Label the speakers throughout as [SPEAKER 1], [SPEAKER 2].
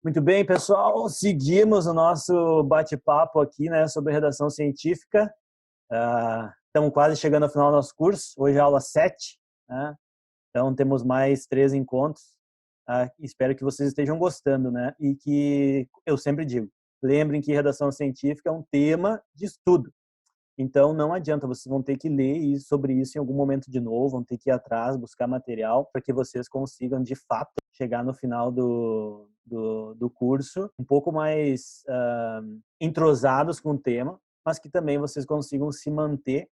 [SPEAKER 1] Muito bem, pessoal. Seguimos o nosso bate-papo aqui, né, sobre redação científica. Estamos quase chegando ao final do nosso curso. Hoje é a aula 7, né? Então temos mais 3 encontros. Espero que vocês estejam gostando, né? E que eu sempre digo, lembrem que redação científica é um tema de estudo. Então não adianta, vocês vão ter que ler sobre isso em algum momento de novo, vão ter que ir atrás, buscar material para que vocês consigam de fato chegar no final do curso um pouco mais entrosados com o tema, mas que também vocês consigam se manter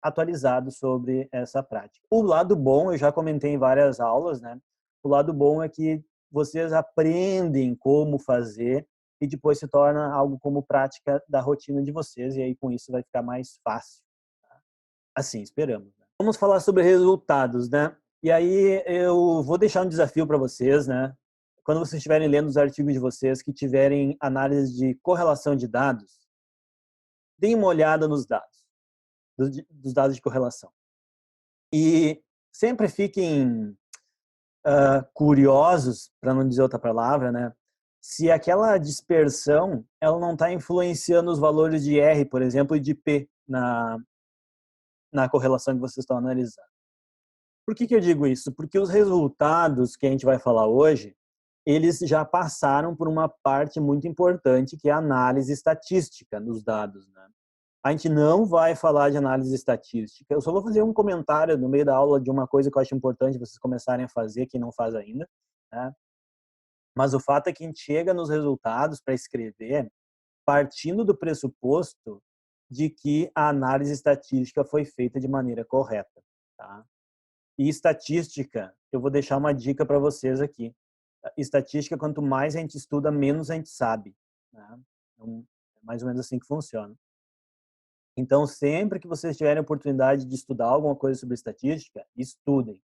[SPEAKER 1] atualizados sobre essa prática. O lado bom, eu já comentei em várias aulas, né? O lado bom é que vocês aprendem como fazer e depois se torna algo como prática da rotina de vocês, e aí com isso vai ficar mais fácil. Assim, esperamos. Né? Vamos falar sobre resultados, né? E aí eu vou deixar um desafio para vocês, né? Quando vocês estiverem lendo os artigos de vocês que tiverem análise de correlação de dados, deem uma olhada nos dados, dos dados de correlação. E sempre fiquem curiosos, para não dizer outra palavra, né? Se aquela dispersão ela não está influenciando os valores de R, por exemplo, e de P na correlação que vocês estão analisando. Por que eu digo isso? Porque os resultados que a gente vai falar hoje, eles já passaram por uma parte muito importante, que é a análise estatística dos dados. Né? A gente não vai falar de análise estatística. Eu só vou fazer um comentário no meio da aula de uma coisa que eu acho importante vocês começarem a fazer, quem não faz ainda. Né? Mas o fato é que a gente chega nos resultados para escrever partindo do pressuposto de que a análise estatística foi feita de maneira correta. Tá? E estatística, eu vou deixar uma dica para vocês aqui. Estatística, quanto mais a gente estuda, menos a gente sabe. Né? Então, é mais ou menos assim que funciona. Então, sempre que vocês tiverem a oportunidade de estudar alguma coisa sobre estatística, estudem.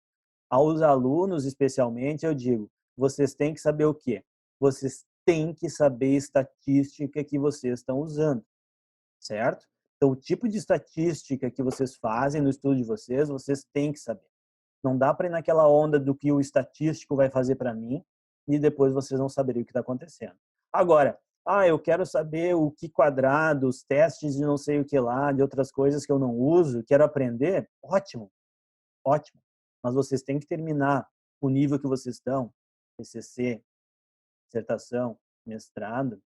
[SPEAKER 1] Aos alunos, especialmente, eu digo, vocês têm que saber o quê? Vocês têm que saber a estatística que vocês estão usando, certo? Então, o tipo de estatística que vocês fazem no estudo de vocês têm que saber. Não dá para ir naquela onda do que o estatístico vai fazer para mim e depois vocês não saberem o que está acontecendo. Agora, eu quero saber o que quadrado, os testes de não sei o que lá, de outras coisas que eu não uso, quero aprender, ótimo, ótimo. Mas vocês têm que terminar o nível que vocês estão, TCC, dissertação, mestrado,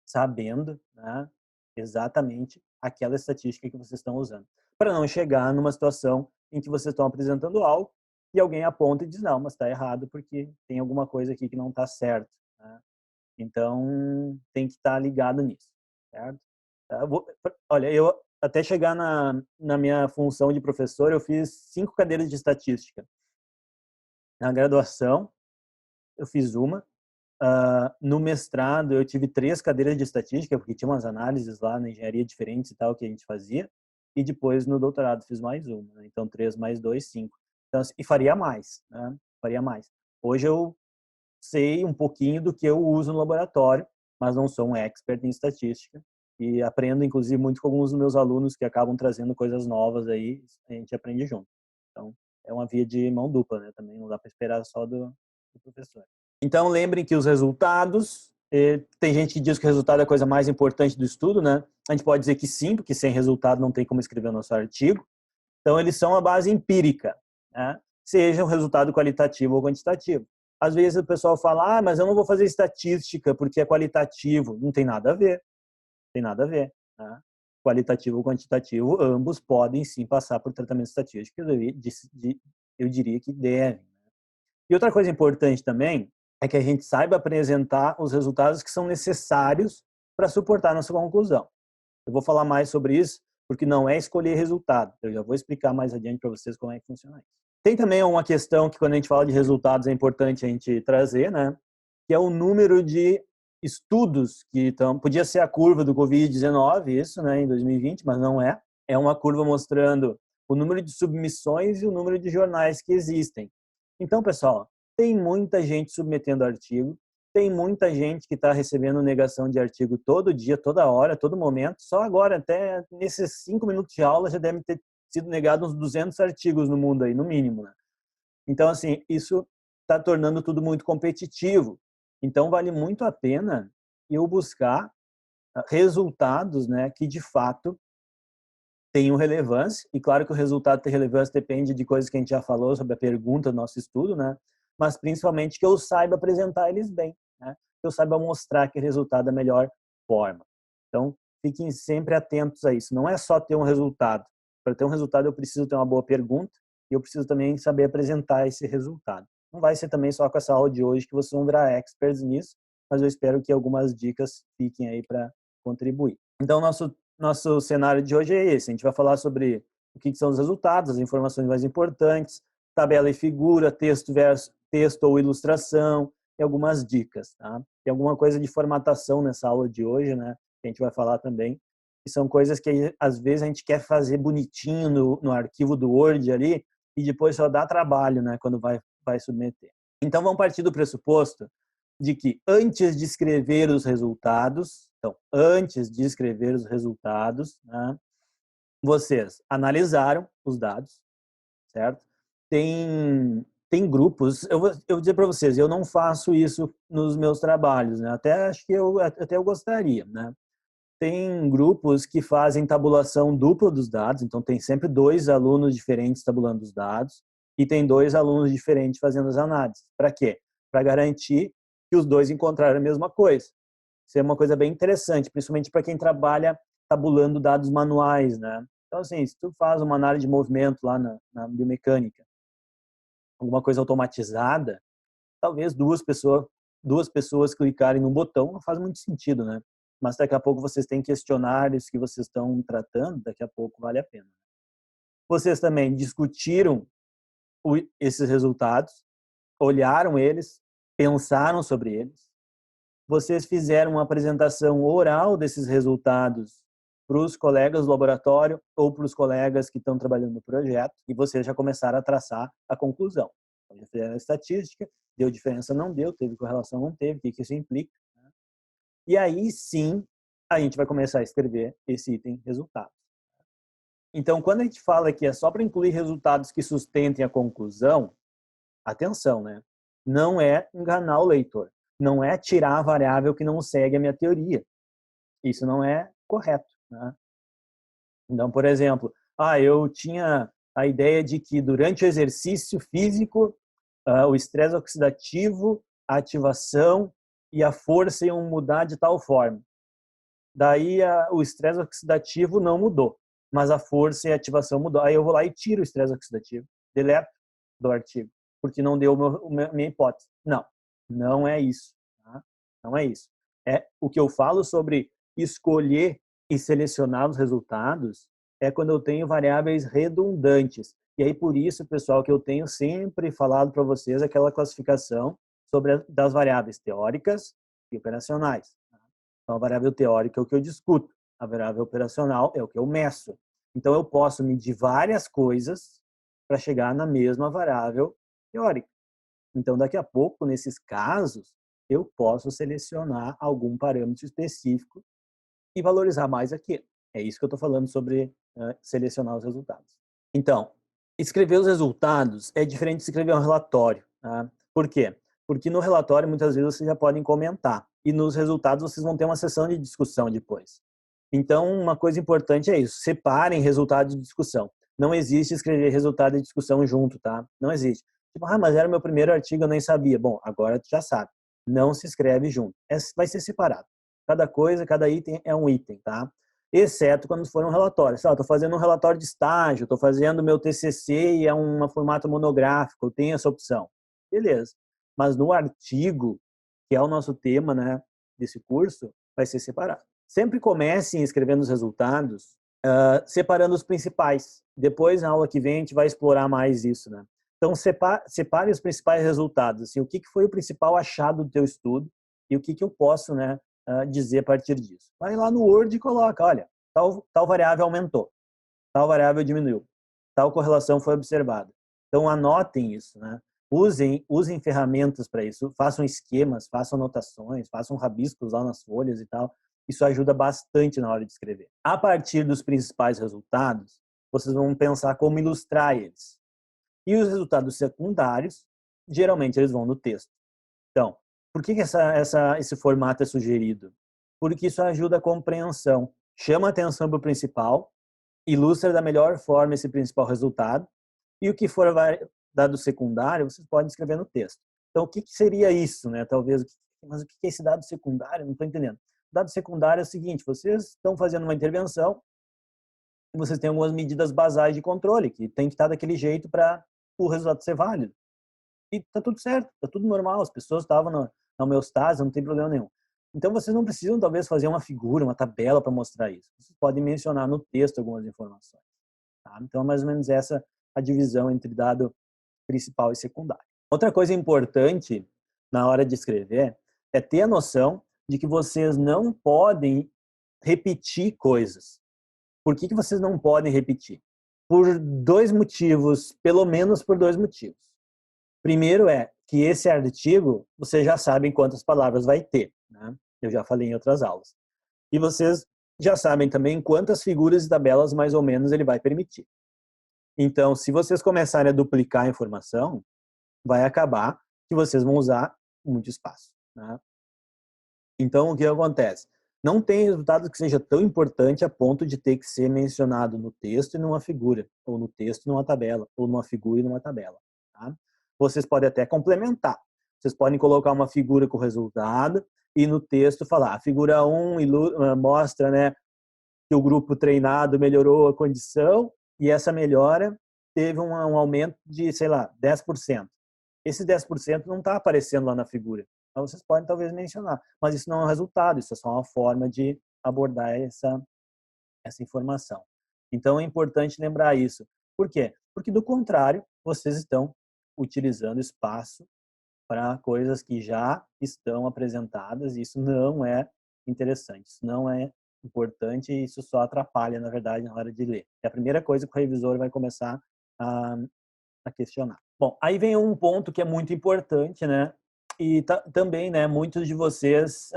[SPEAKER 1] sabendo, né, exatamente aquela estatística que vocês estão usando. Para não chegar numa situação em que vocês estão apresentando algo e alguém aponta e diz, não, mas está errado porque tem alguma coisa aqui que não está certo. Né? Então, tem que estar ligado nisso, certo? Olha, eu até chegar na minha função de professor, eu fiz 5 cadeiras de estatística. Na graduação, eu fiz uma. No mestrado, eu tive 3 cadeiras de estatística, porque tinha umas análises lá na engenharia diferentes e tal que a gente fazia. E depois, no doutorado, fiz mais uma. Né? Então, 3 mais 2, 5. Então, e faria mais, né? Faria mais. Hoje eu sei um pouquinho do que eu uso no laboratório, mas não sou um expert em estatística. E aprendo, inclusive, muito com alguns dos meus alunos que acabam trazendo coisas novas aí, a gente aprende junto. Então, é uma via de mão dupla, né? Também não dá para esperar só do professor. Então, lembrem que os resultados, tem gente que diz que o resultado é a coisa mais importante do estudo, né? A gente pode dizer que sim, porque sem resultado não tem como escrever o nosso artigo. Então, eles são a base empírica, né? Seja um resultado qualitativo ou quantitativo. Às vezes o pessoal fala, mas eu não vou fazer estatística porque é qualitativo. Não tem nada a ver. Tem nada a ver. Né? Qualitativo ou quantitativo, ambos podem sim passar por tratamento estatístico. Eu diria que devem. E outra coisa importante também é que a gente saiba apresentar os resultados que são necessários para suportar a nossa conclusão. Eu vou falar mais sobre isso, porque não é escolher resultado. Eu já vou explicar mais adiante para vocês como é que funciona isso. Tem também uma questão que, quando a gente fala de resultados, é importante a gente trazer, né? Que é o número de estudos que estão... Podia ser a curva do Covid-19, isso, né, em 2020, mas não é. É uma curva mostrando o número de submissões e o número de jornais que existem. Então, pessoal, tem muita gente submetendo artigo, tem muita gente que está recebendo negação de artigo todo dia, toda hora, todo momento. Só agora, até nesses 5 minutos de aula, já deve ter sido negado uns 200 artigos no mundo aí, no mínimo. Né? Então, assim, isso está tornando tudo muito competitivo. Então, vale muito a pena eu buscar resultados, né, que de fato tenham relevância. E claro que o resultado ter relevância depende de coisas que a gente já falou sobre a pergunta do nosso estudo, né? Mas principalmente que eu saiba apresentar eles bem, né? Que eu saiba mostrar aquele resultado da melhor forma. Então, fiquem sempre atentos a isso. Não é só ter um resultado. Para ter um resultado, eu preciso ter uma boa pergunta e eu preciso também saber apresentar esse resultado. Não vai ser também só com essa aula de hoje que vocês vão virar experts nisso, mas eu espero que algumas dicas fiquem aí para contribuir. Então, nosso cenário de hoje é esse. A gente vai falar sobre o que são os resultados, as informações mais importantes, tabela e figura, texto ou ilustração, e algumas dicas. Tá? Tem alguma coisa de formatação nessa aula de hoje, né? Que a gente vai falar também, que são coisas que às vezes a gente quer fazer bonitinho no arquivo do Word ali e depois só dá trabalho, né? Quando vai submeter. Então, vamos partir do pressuposto de que antes de escrever os resultados, então, antes de escrever os resultados, né, vocês analisaram os dados, certo? Tem grupos, eu vou dizer para vocês, eu não faço isso nos meus trabalhos, né? Até acho que até eu gostaria, né? Tem grupos que fazem tabulação dupla dos dados, então tem sempre 2 alunos diferentes tabulando os dados e tem 2 alunos diferentes fazendo as análises. Para quê? Para garantir que os 2 encontraram a mesma coisa. Isso é uma coisa bem interessante, principalmente para quem trabalha tabulando dados manuais, né? Então, assim, se tu faz uma análise de movimento lá na biomecânica, alguma coisa automatizada, talvez duas pessoas clicarem no botão não faz muito sentido, né? Mas daqui a pouco vocês têm questionários que vocês estão tratando, daqui a pouco vale a pena. Vocês também discutiram esses resultados, olharam eles, pensaram sobre eles. Vocês fizeram uma apresentação oral desses resultados para os colegas do laboratório ou para os colegas que estão trabalhando no projeto e vocês já começaram a traçar a conclusão. Então, já fizeram a estatística, deu diferença, não deu, teve correlação, não teve, o que isso implica. Né? E aí sim, a gente vai começar a escrever esse item resultados. Então, quando a gente fala que é só para incluir resultados que sustentem a conclusão, atenção, né? Não é enganar o leitor. Não é tirar a variável que não segue a minha teoria. Isso não é correto. Né? Então, por exemplo, eu tinha a ideia de que durante o exercício físico, o estresse oxidativo, a ativação e a força iam mudar de tal forma. Daí o estresse oxidativo não mudou, mas a força e a ativação mudou. Aí eu vou lá e tiro o estresse oxidativo, deleto do artigo, porque não deu minha hipótese. Não, não é isso. Tá? Não é isso. É o que eu falo sobre escolher e selecionar os resultados é quando eu tenho variáveis redundantes. E aí por isso, pessoal, que eu tenho sempre falado para vocês aquela classificação das variáveis teóricas e operacionais. Então, a variável teórica é o que eu discuto, a variável operacional é o que eu meço. Então, eu posso medir várias coisas para chegar na mesma variável teórica. Então, daqui a pouco, nesses casos, eu posso selecionar algum parâmetro específico e valorizar mais aquilo. É isso que eu estou falando sobre selecionar os resultados. Então, escrever os resultados é diferente de escrever um relatório. Tá? Por quê? Porque no relatório, muitas vezes, vocês já podem comentar. E nos resultados, vocês vão ter uma sessão de discussão depois. Então, uma coisa importante é isso. Separem resultado de discussão. Não existe escrever resultado de discussão junto, tá? Não existe. Tipo, mas era o meu primeiro artigo, eu nem sabia. Bom, agora tu já sabe. Não se escreve junto. Vai ser separado. Cada coisa, cada item é um item, tá? Exceto quando for um relatório. Estou fazendo um relatório de estágio, estou fazendo meu TCC e é um formato monográfico, eu tenho essa opção. Beleza. Mas no artigo, que é o nosso tema, né, desse curso, vai ser separado. Sempre comecem escrevendo os resultados, separando os principais. Depois, na aula que vem, a gente vai explorar mais isso, né? Então, separe os principais resultados. Assim, o que foi o principal achado do teu estudo e o que eu posso, né, dizer a partir disso. Vai lá no Word e coloca, olha, tal variável aumentou, tal variável diminuiu, tal correlação foi observada. Então, anotem isso, né? Usem ferramentas para isso, façam esquemas, façam anotações, façam rabiscos lá nas folhas e tal. Isso ajuda bastante na hora de escrever. A partir dos principais resultados, vocês vão pensar como ilustrar eles. E os resultados secundários, geralmente eles vão no texto. Então, Por que esse formato é sugerido? Porque isso ajuda a compreensão, chama a atenção para o principal, ilustra da melhor forma esse principal resultado, e o que for dado secundário, vocês podem escrever no texto. Então, o que seria isso, né? Talvez, mas o que é esse dado secundário? Não estou entendendo. O dado secundário é o seguinte: vocês estão fazendo uma intervenção e vocês têm algumas medidas basais de controle que tem que estar daquele jeito para o resultado ser válido. E está tudo certo, está tudo normal. As pessoas estavam na homeostase, não tem problema nenhum. Então, vocês não precisam, talvez, fazer uma figura, uma tabela para mostrar isso. Vocês podem mencionar no texto algumas informações. Tá? Então, é mais ou menos essa a divisão entre dado principal e secundário. Outra coisa importante na hora de escrever é ter a noção de que vocês não podem repetir coisas. Por que vocês não podem repetir? Por dois motivos, pelo menos por dois motivos. Primeiro é que esse artigo, vocês já sabem quantas palavras vai ter, né? Eu já falei em outras aulas. E vocês já sabem também quantas figuras e tabelas mais ou menos ele vai permitir. Então, se vocês começarem a duplicar a informação, vai acabar que vocês vão usar muito espaço, né? Então, o que acontece? Não tem resultado que seja tão importante a ponto de ter que ser mencionado no texto e numa figura, ou no texto e numa tabela, ou numa figura e numa tabela. Tá? Vocês podem até complementar. Vocês podem colocar uma figura com o resultado e no texto falar, a figura 1 mostra, né, que o grupo treinado melhorou a condição e essa melhora teve um aumento de, sei lá, 10%. Esse 10% não está aparecendo lá na figura. Então, vocês podem talvez mencionar, mas isso não é um resultado, isso é só uma forma de abordar essa informação. Então, é importante lembrar isso. Por quê? Porque, do contrário, vocês estão utilizando espaço para coisas que já estão apresentadas e isso não é interessante, isso não é importante e isso só atrapalha, na verdade, na hora de ler. É a primeira coisa que o revisor vai começar a questionar. Bom, aí vem um ponto que é muito importante, né? E também, né, muitos de vocês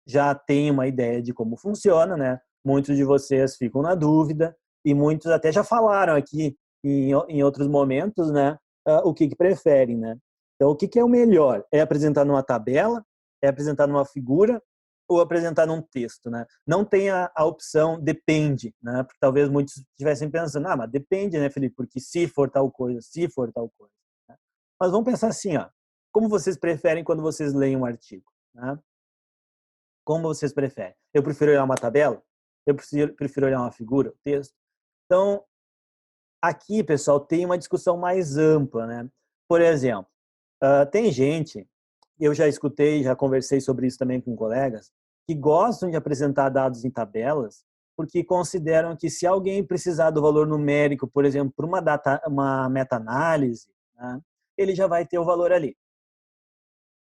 [SPEAKER 1] já têm uma ideia de como funciona, né? Muitos de vocês ficam na dúvida e muitos até já falaram aqui em outros momentos, né? O que preferem, né? Então, o que é o melhor? É apresentar numa tabela? É apresentar numa figura? Ou apresentar num texto, né? Não tem a opção depende, né? Porque talvez muitos estivessem pensando, mas depende, né, Felipe? Porque se for tal coisa, se for tal coisa. Né? Mas vamos pensar assim, ó. Como vocês preferem quando vocês leem um artigo, né? Como vocês preferem? Eu prefiro olhar uma tabela? Eu prefiro olhar uma figura, um texto? Então, aqui, pessoal, tem uma discussão mais ampla, né? Por exemplo, tem gente, eu já escutei, já conversei sobre isso também com colegas, que gostam de apresentar dados em tabelas porque consideram que se alguém precisar do valor numérico, por exemplo, para uma meta-análise, né, ele já vai ter o valor ali.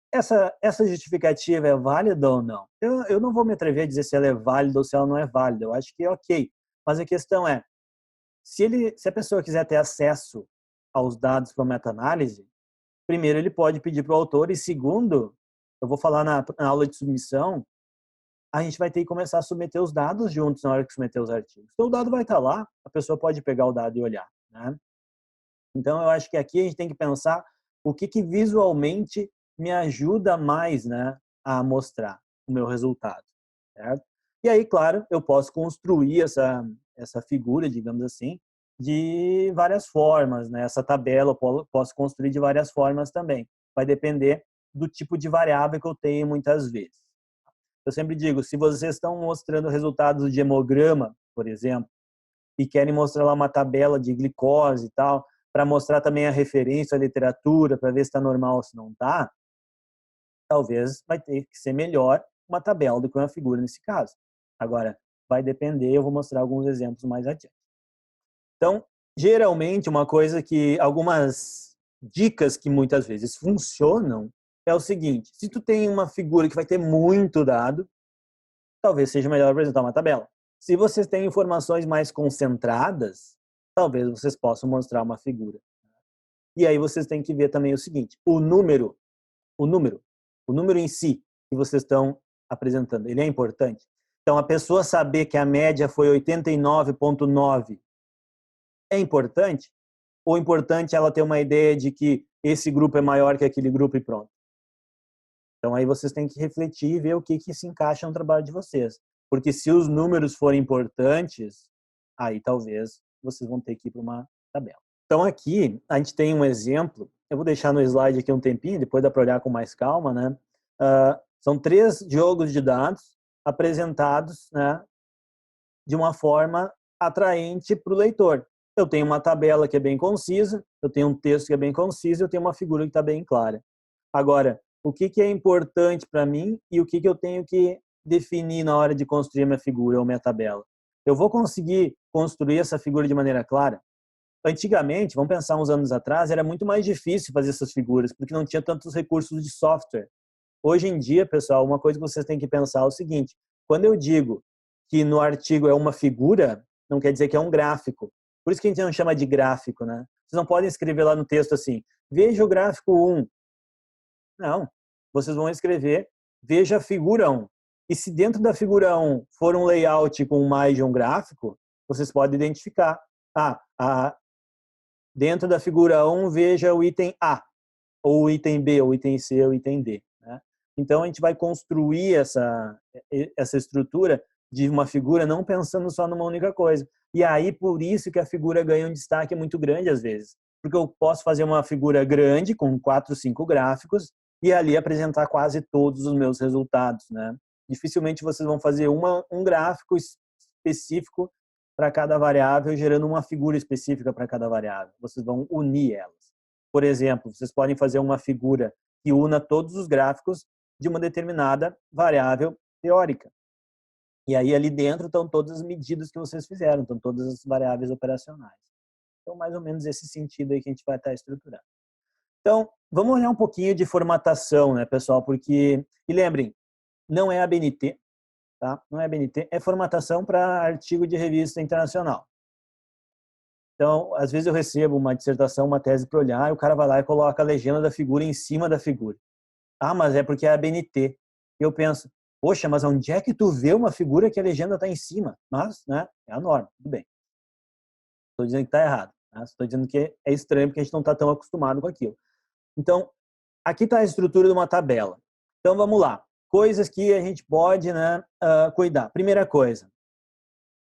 [SPEAKER 1] Essa justificativa é válida ou não? Eu não vou me atrever a dizer se ela é válida ou se ela não é válida. Eu acho que é ok. Mas a questão é, se a pessoa quiser ter acesso aos dados para meta-análise, primeiro ele pode pedir para o autor e segundo, eu vou falar na aula de submissão, a gente vai ter que começar a submeter os dados juntos na hora que submeter os artigos. Então o dado vai estar lá, a pessoa pode pegar o dado e olhar, né? Então eu acho que aqui a gente tem que pensar o que visualmente me ajuda mais, né, a mostrar o meu resultado, certo? E aí, claro, eu posso construir essa figura, digamos assim, de várias formas, né? Essa tabela eu posso construir de várias formas também. Vai depender do tipo de variável que eu tenho muitas vezes. Eu sempre digo, se vocês estão mostrando resultados de hemograma, por exemplo, e querem mostrar lá uma tabela de glicose e tal, para mostrar também a referência à literatura, para ver se está normal ou se não está, talvez vai ter que ser melhor uma tabela do que uma figura nesse caso. Agora, vai depender, eu vou mostrar alguns exemplos mais adiante. Então, geralmente, uma coisa que, algumas dicas que muitas vezes funcionam é o seguinte, se tu tem uma figura que vai ter muito dado, talvez seja melhor apresentar uma tabela. Se vocês têm informações mais concentradas, talvez vocês possam mostrar uma figura. E aí vocês têm que ver também o seguinte, o número em si que vocês estão apresentando, ele é importante. Então, a pessoa saber que a média foi 89,9 é importante? Ou importante ela ter uma ideia de que esse grupo é maior que aquele grupo e pronto? Então aí vocês têm que refletir e ver o que se encaixa no trabalho de vocês. Porque se os números forem importantes, aí talvez vocês vão ter que ir para uma tabela. Então aqui a gente tem um exemplo, eu vou deixar no slide aqui um tempinho, depois dá para olhar com mais calma, né? São 3 jogos de dados apresentados, né, de uma forma atraente para o leitor. Eu tenho uma tabela que é bem concisa, eu tenho um texto que é bem conciso, eu tenho uma figura que está bem clara. Agora, o que é importante para mim e o que eu tenho que definir na hora de construir minha figura ou minha tabela? Eu vou conseguir construir essa figura de maneira clara? Antigamente, vamos pensar uns anos atrás, era muito mais difícil fazer essas figuras, porque não tinha tantos recursos de software. Hoje em dia, pessoal, uma coisa que vocês têm que pensar é o seguinte: quando eu digo que no artigo é uma figura, não quer dizer que é um gráfico. Por isso que a gente não chama de gráfico, né? Vocês não podem escrever lá no texto assim, veja o gráfico 1. Não. Vocês vão escrever, veja a figura 1. E se dentro da figura 1 for um layout com mais de um gráfico, vocês podem identificar. Dentro da figura 1, veja o item A, ou o item B, ou o item C, ou o item D. Né? Então, a gente vai construir essa estrutura de uma figura não pensando só numa única coisa. E aí, por isso que a figura ganha um destaque muito grande às vezes. Porque eu posso fazer uma figura grande, com 4, 5 gráficos, e ali apresentar quase todos os meus resultados. Né? Dificilmente vocês vão fazer um gráfico específico para cada variável, gerando uma figura específica para cada variável. Vocês vão unir elas. Por exemplo, vocês podem fazer uma figura que una todos os gráficos de uma determinada variável teórica. E aí ali dentro estão todas as medidas que vocês fizeram, estão todas as variáveis operacionais. Então, mais ou menos esse sentido aí que a gente vai estar estruturando. Então, vamos olhar um pouquinho de formatação, né, pessoal? Porque, e lembrem, não é a BNT, tá? Não é a BNT, é formatação para artigo de revista internacional. Então, às vezes eu recebo uma dissertação, uma tese para olhar, e o cara vai lá e coloca a legenda da figura em cima da figura. Ah, mas é porque é a BNT. E eu penso, poxa, mas onde é que tu vê uma figura que a legenda está em cima? Mas, né, é a norma, tudo bem. Estou dizendo que está errado. Né? Estou dizendo que é estranho porque a gente não está tão acostumado com aquilo. Então, aqui está a estrutura de uma tabela. Então, vamos lá. Coisas que a gente pode, né, cuidar. Primeira coisa,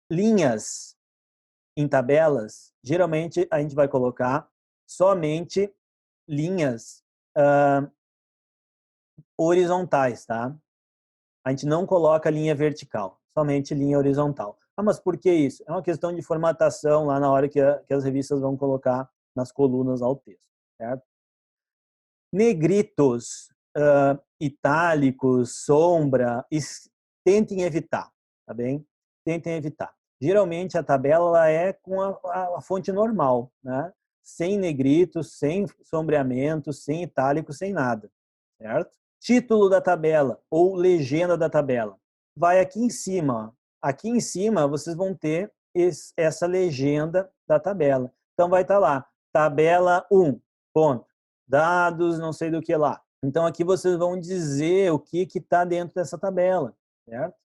[SPEAKER 1] linhas em tabelas, geralmente a gente vai colocar somente linhas horizontais, tá? A gente não coloca linha vertical, somente linha horizontal. Ah, mas por que isso? É uma questão de formatação lá na hora que as revistas vão colocar nas colunas ao texto, certo? Negritos, itálicos, sombra, tentem evitar, tá bem? Tentem evitar. Geralmente a tabela ela é com a fonte normal, né? Sem negritos, sem sombreamento, sem itálico, sem nada, certo? Título da tabela ou legenda da tabela. Vai aqui em cima. Ó. Aqui em cima vocês vão ter essa legenda da tabela. Então vai estar lá, tabela 1, ponto. Dados, não sei do que lá. Então aqui vocês vão dizer o que está dentro dessa tabela, certo?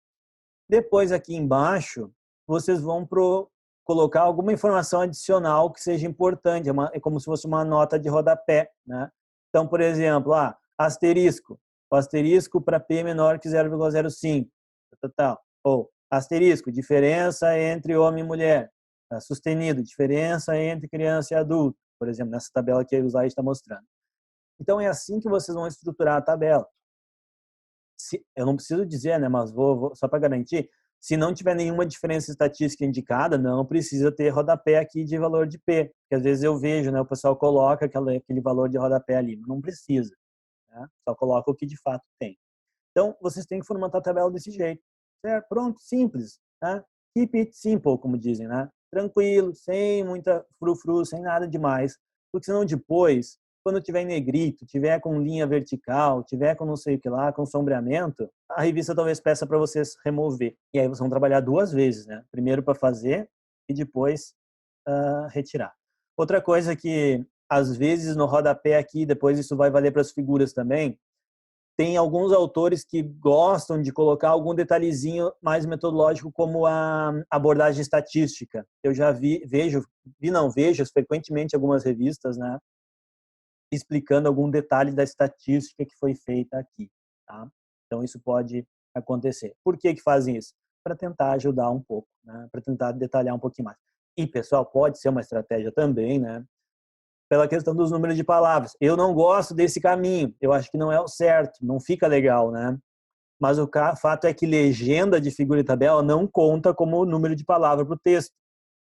[SPEAKER 1] Depois aqui embaixo, vocês vão colocar alguma informação adicional que seja importante, é como se fosse uma nota de rodapé, né? Então, por exemplo, asterisco, o asterisco para P menor que 0,05, tal. Ou asterisco, diferença entre homem e mulher, sustenido, diferença entre criança e adulto, por exemplo, nessa tabela que o slide está mostrando. Então, é assim que vocês vão estruturar a tabela. Eu não preciso dizer, né, mas vou só para garantir, se não tiver nenhuma diferença estatística indicada, não precisa ter rodapé aqui de valor de P, porque às vezes eu vejo, né, o pessoal coloca aquele valor de rodapé ali, mas não precisa, né? Só coloca o que de fato tem. Então, vocês têm que formatar a tabela desse jeito, certo? Pronto, simples, né? Keep it simple, como dizem, né? Tranquilo, sem muita frufru, sem nada demais, porque senão depois quando tiver em negrito, tiver com linha vertical, tiver com não sei o que lá, com sombreamento, a revista talvez peça para vocês remover. E aí vocês vão trabalhar 2 vezes, né? Primeiro para fazer e depois retirar. Outra coisa que às vezes no rodapé aqui, depois isso vai valer para as figuras também, tem alguns autores que gostam de colocar algum detalhezinho mais metodológico, como a abordagem estatística. Eu já vejo frequentemente algumas revistas, né, explicando algum detalhe da estatística que foi feita aqui. tá? Então, isso pode acontecer. Por que que fazem isso? Para tentar ajudar um pouco, né? Para tentar detalhar um pouquinho mais. E, pessoal, pode ser uma estratégia também, né? Pela questão dos números de palavras. Eu não gosto desse caminho, eu acho que não é o certo, não fica legal, né? Mas o fato é que legenda de figura e tabela não conta como número de palavra para o texto.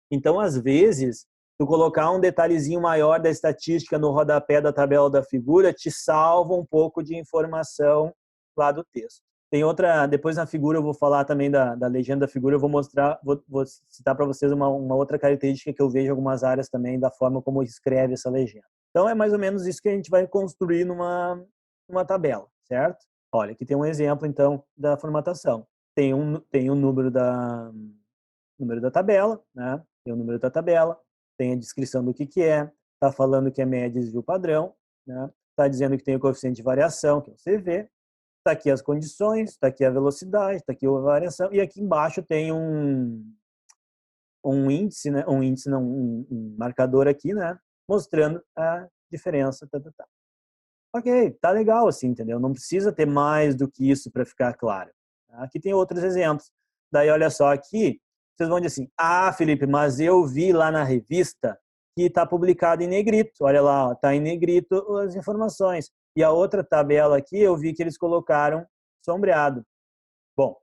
[SPEAKER 1] Então, às vezes, tu colocar um detalhezinho maior da estatística no rodapé da tabela da figura te salva um pouco de informação lá do texto. Tem outra, depois na figura eu vou falar também da legenda da figura, eu vou mostrar, vou citar para vocês uma outra característica que eu vejo em algumas áreas também da forma como escreve essa legenda. Então é mais ou menos isso que a gente vai construir numa tabela, certo? Olha, aqui tem um exemplo então da formatação. Tem um número da tabela, né? Tem o número da tabela, tem a descrição do que é, está falando que é média e desvio padrão, né? Está dizendo que tem o coeficiente de variação, que é o CV, está aqui as condições, está aqui a velocidade, está aqui a variação, e aqui embaixo tem um índice, né? Um índice, não, um marcador aqui, né? Mostrando a diferença. Tá. Ok, tá legal assim, entendeu? Não precisa ter mais do que isso para ficar claro. Aqui tem outros exemplos. Daí, olha só, aqui, vocês vão dizer assim, ah, Felipe, mas eu vi lá na revista que está publicado em negrito. Olha lá, está em negrito as informações. E a outra tabela aqui, eu vi que eles colocaram sombreado. Bom,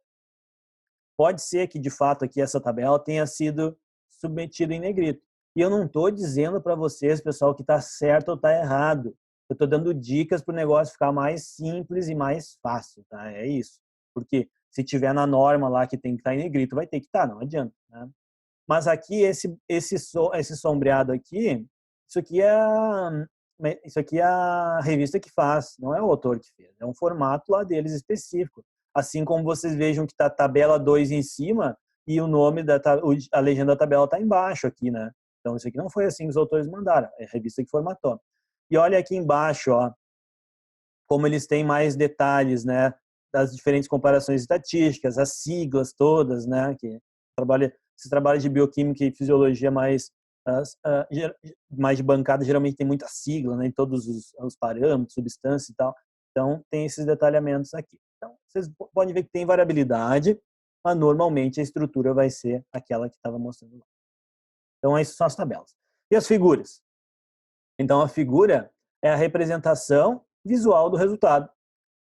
[SPEAKER 1] pode ser que, de fato, aqui essa tabela tenha sido submetida em negrito. E eu não estou dizendo para vocês, pessoal, que está certo ou está errado. Eu estou dando dicas para o negócio ficar mais simples e mais fácil, tá? É isso. Porque se tiver na norma lá que tem que estar em negrito, vai ter que estar, não adianta, né? Mas aqui, esse sombreado aqui, isso aqui é a revista que faz, não é o autor que fez. É um formato lá deles específico. Assim como vocês vejam que está tabela 2 em cima e o nome a legenda da tabela está embaixo aqui, né? Então, isso aqui não foi assim que os autores mandaram, é a revista que formatou. E olha aqui embaixo, ó, como eles têm mais detalhes, né? Das diferentes comparações estatísticas, as siglas todas, né? Esse trabalho de bioquímica e fisiologia mais de bancada geralmente tem muita sigla, né? Em todos os parâmetros, substância e tal. Então, tem esses detalhamentos aqui. Então, vocês podem ver que tem variabilidade, mas normalmente a estrutura vai ser aquela que estava mostrando lá. Então, essas são as tabelas. E as figuras? Então, a figura é a representação visual do resultado.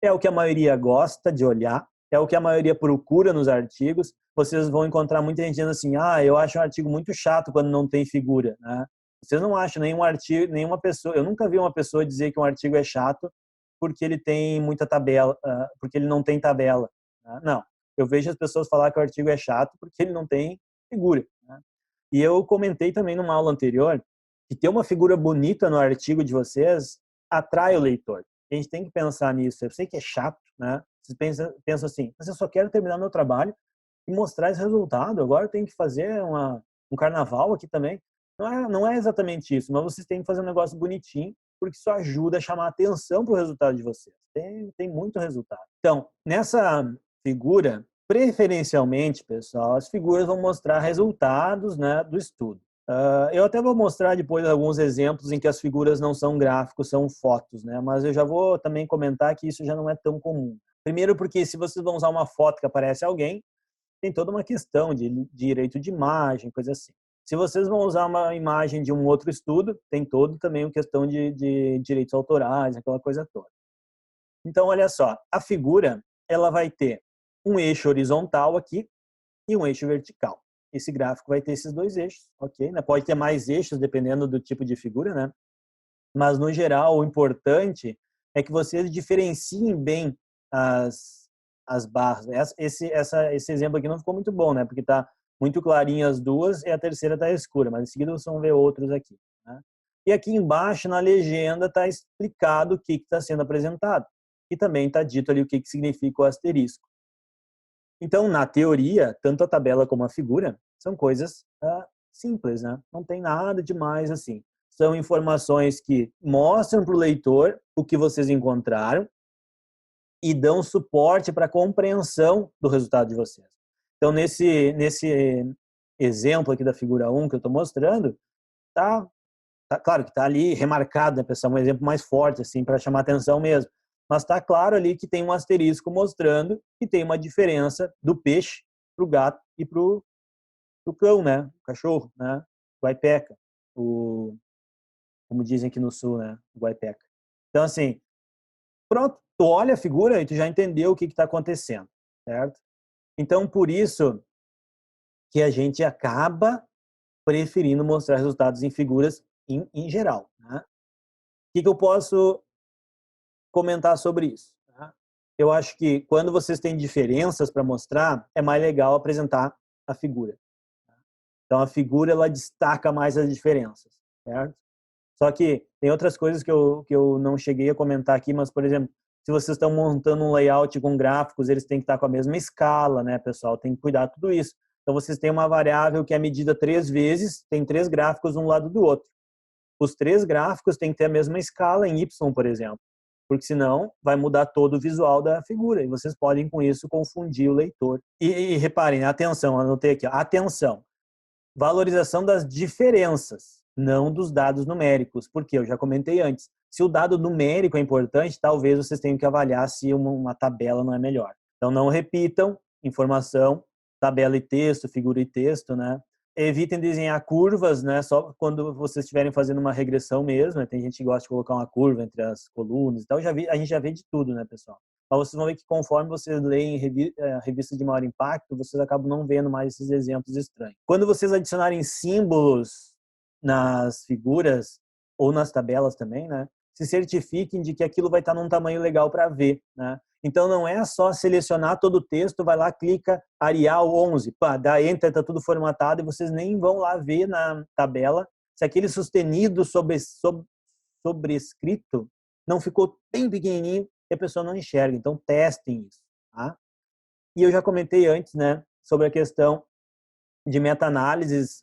[SPEAKER 1] É o que a maioria gosta de olhar, é o que a maioria procura nos artigos. Vocês vão encontrar muita gente dizendo assim, eu acho um artigo muito chato quando não tem figura, né? Vocês não acham nenhum artigo, nenhuma pessoa, eu nunca vi uma pessoa dizer que um artigo é chato porque ele tem muita tabela, porque ele não tem tabela, né? Não, eu vejo as pessoas falar que o artigo é chato porque ele não tem figura, né? E eu comentei também numa aula anterior que ter uma figura bonita no artigo de vocês atrai o leitor. A gente tem que pensar nisso. Eu sei que é chato, né? Vocês pensam assim, mas eu só quero terminar meu trabalho e mostrar esse resultado. Agora eu tenho que fazer um carnaval aqui também. Não é exatamente isso, mas vocês têm que fazer um negócio bonitinho, porque isso ajuda a chamar a atenção para o resultado de vocês. Tem muito resultado. Então, nessa figura, preferencialmente, pessoal, as figuras vão mostrar resultados, né, do estudo. Eu até vou mostrar depois alguns exemplos em que as figuras não são gráficos, são fotos, né? Mas eu já vou também comentar que isso já não é tão comum. Primeiro porque se vocês vão usar uma foto que aparece alguém, tem toda uma questão de direito de imagem, coisa assim. Se vocês vão usar uma imagem de um outro estudo, tem todo também uma questão de direitos autorais, aquela coisa toda. Então, olha só, a figura, ela vai ter um eixo horizontal aqui e um eixo vertical. Esse gráfico vai ter esses dois eixos, ok? Né? Pode ter mais eixos, dependendo do tipo de figura, né? Mas, no geral, o importante é que vocês diferenciem bem as barras. Esse exemplo aqui não ficou muito bom, né? Porque está muito clarinho as duas e a terceira está escura, mas em seguida vocês vão ver outros aqui, né? E aqui embaixo, na legenda, está explicado o que está sendo apresentado. E também está dito ali o que significa o asterisco. Então, na teoria, tanto a tabela como a figura são coisas simples, né? Não tem nada demais assim. São informações que mostram para o leitor o que vocês encontraram e dão suporte para a compreensão do resultado de vocês. Então, nesse exemplo aqui da figura 1 que eu estou mostrando, tá claro que está ali remarcado, né, pessoal? Um exemplo mais forte, assim, para chamar atenção mesmo. Mas está claro ali que tem um asterisco mostrando que tem uma diferença do peixe para o gato e para o cão, né? O cachorro, né? O guaipeca, como dizem aqui no sul, né? O guaipeca. Então, assim, pronto, tu olha a figura e tu já entendeu o que está acontecendo, certo? Então, por isso que a gente acaba preferindo mostrar resultados em figuras em geral, né? O que eu posso comentar sobre isso? Tá? Eu acho que quando vocês têm diferenças para mostrar, é mais legal apresentar a figura. Então, a figura, ela destaca mais as diferenças, certo? Só que tem outras coisas que eu não cheguei a comentar aqui, mas, por exemplo, se vocês estão montando um layout com gráficos, eles têm que estar com a mesma escala, né, pessoal? Tem que cuidar de tudo isso. Então, vocês têm uma variável que é medida 3 vezes, tem 3 gráficos um lado do outro. Os 3 gráficos têm que ter a mesma escala em Y, por exemplo, porque senão vai mudar todo o visual da figura e vocês podem, com isso, confundir o leitor. E reparem, atenção, anotei aqui, ó, atenção, valorização das diferenças, não dos dados numéricos, porque eu já comentei antes, se o dado numérico é importante, talvez vocês tenham que avaliar se uma tabela não é melhor. Então, não repitam informação, tabela e texto, figura e texto, né? Evitem desenhar curvas, né? Só quando vocês estiverem fazendo uma regressão mesmo, né? Tem gente que gosta de colocar uma curva entre as colunas e tal. A gente já vê de tudo, né, pessoal? Mas vocês vão ver que conforme vocês leem revistas de maior impacto, vocês acabam não vendo mais esses exemplos estranhos. Quando vocês adicionarem símbolos nas figuras ou nas tabelas também, né? Se certifiquem de que aquilo vai estar num tamanho legal para ver, né? Então não é só selecionar todo o texto, vai lá, clica Arial 11, pá, dá Enter, tá tudo formatado e vocês nem vão lá ver na tabela se aquele sustenido sobrescrito não ficou bem pequenininho e a pessoa não enxerga. Então testem isso, tá? E eu já comentei antes, né, sobre a questão de meta-análises,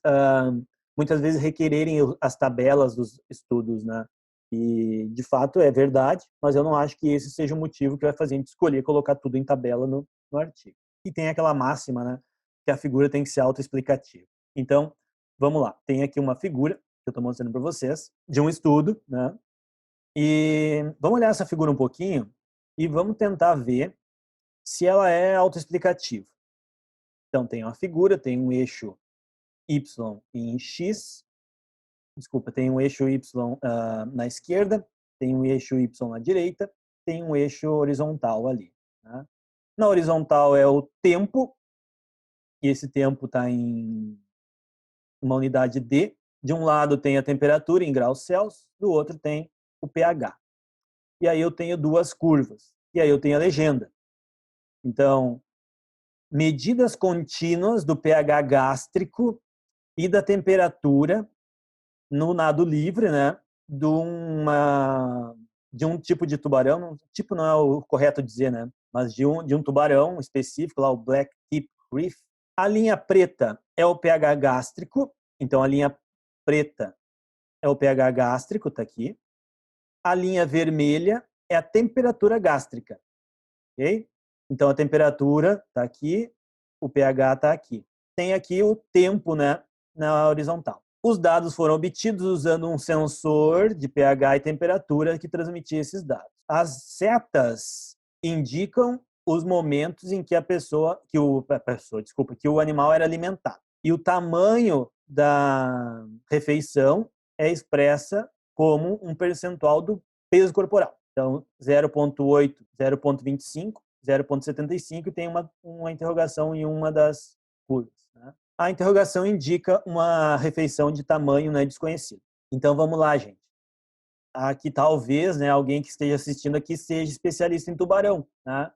[SPEAKER 1] muitas vezes requererem as tabelas dos estudos, né? E, de fato, é verdade, mas eu não acho que esse seja o motivo que vai fazer a gente escolher colocar tudo em tabela no artigo. E tem aquela máxima, né? Que a figura tem que ser autoexplicativa. Então, vamos lá. Tem aqui uma figura, que eu estou mostrando para vocês, de um estudo, né? E vamos olhar essa figura um pouquinho e vamos tentar ver se ela é autoexplicativa. Então, tem uma figura, tem um eixo Y em X, desculpa, tem um eixo Y na esquerda, tem um eixo Y na direita, tem um eixo horizontal ali. Né? Na horizontal é o tempo, e esse tempo está em uma unidade D. De um lado tem a temperatura em graus Celsius, do outro tem o pH. E aí eu tenho duas curvas. E aí eu tenho a legenda. Então, medidas contínuas do pH gástrico e da temperatura no nado livre, né, de um tipo de tubarão, tipo não é o correto dizer, né, mas de um tubarão específico, lá o Black Tip Reef. A linha preta é o pH gástrico, então a linha preta é o pH gástrico, tá aqui. A linha vermelha é a temperatura gástrica, ok? Então a temperatura tá aqui, o pH tá aqui. Tem aqui o tempo, né, na horizontal. Os dados foram obtidos usando um sensor de pH e temperatura que transmitia esses dados. As setas indicam os momentos em que que o animal era alimentado. E o tamanho da refeição é expressa como um percentual do peso corporal. Então, 0,8, 0,25, 0,75 e tem uma interrogação em uma das curvas. Né? A interrogação indica uma refeição de tamanho, né, desconhecido. Então, vamos lá, gente. Aqui talvez, né, alguém que esteja assistindo aqui seja especialista em tubarão, né?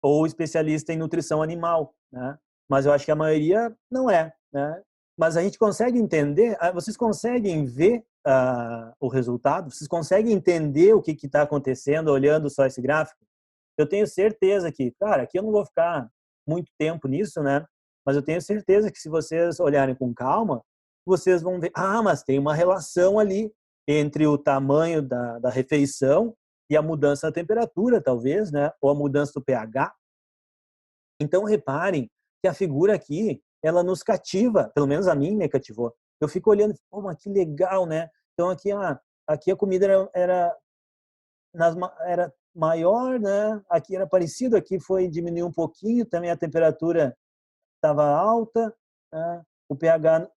[SPEAKER 1] Ou especialista em nutrição animal, né? Mas eu acho que a maioria não é, né? Mas a gente consegue entender, vocês conseguem ver o resultado? Vocês conseguem entender o que está acontecendo olhando só esse gráfico? Eu tenho certeza que, cara, aqui eu não vou ficar muito tempo nisso, né? Mas eu tenho certeza que se vocês olharem com calma, vocês vão ver, mas tem uma relação ali entre o tamanho da refeição e a mudança da temperatura, talvez, né? Ou a mudança do pH. Então, reparem que a figura aqui, ela nos cativa, pelo menos a mim me cativou. Eu fico olhando, mas que legal, né? Então, aqui a comida era maior, né? Aqui era parecido, aqui foi diminuir um pouquinho, também a temperatura estava alta, né? O pH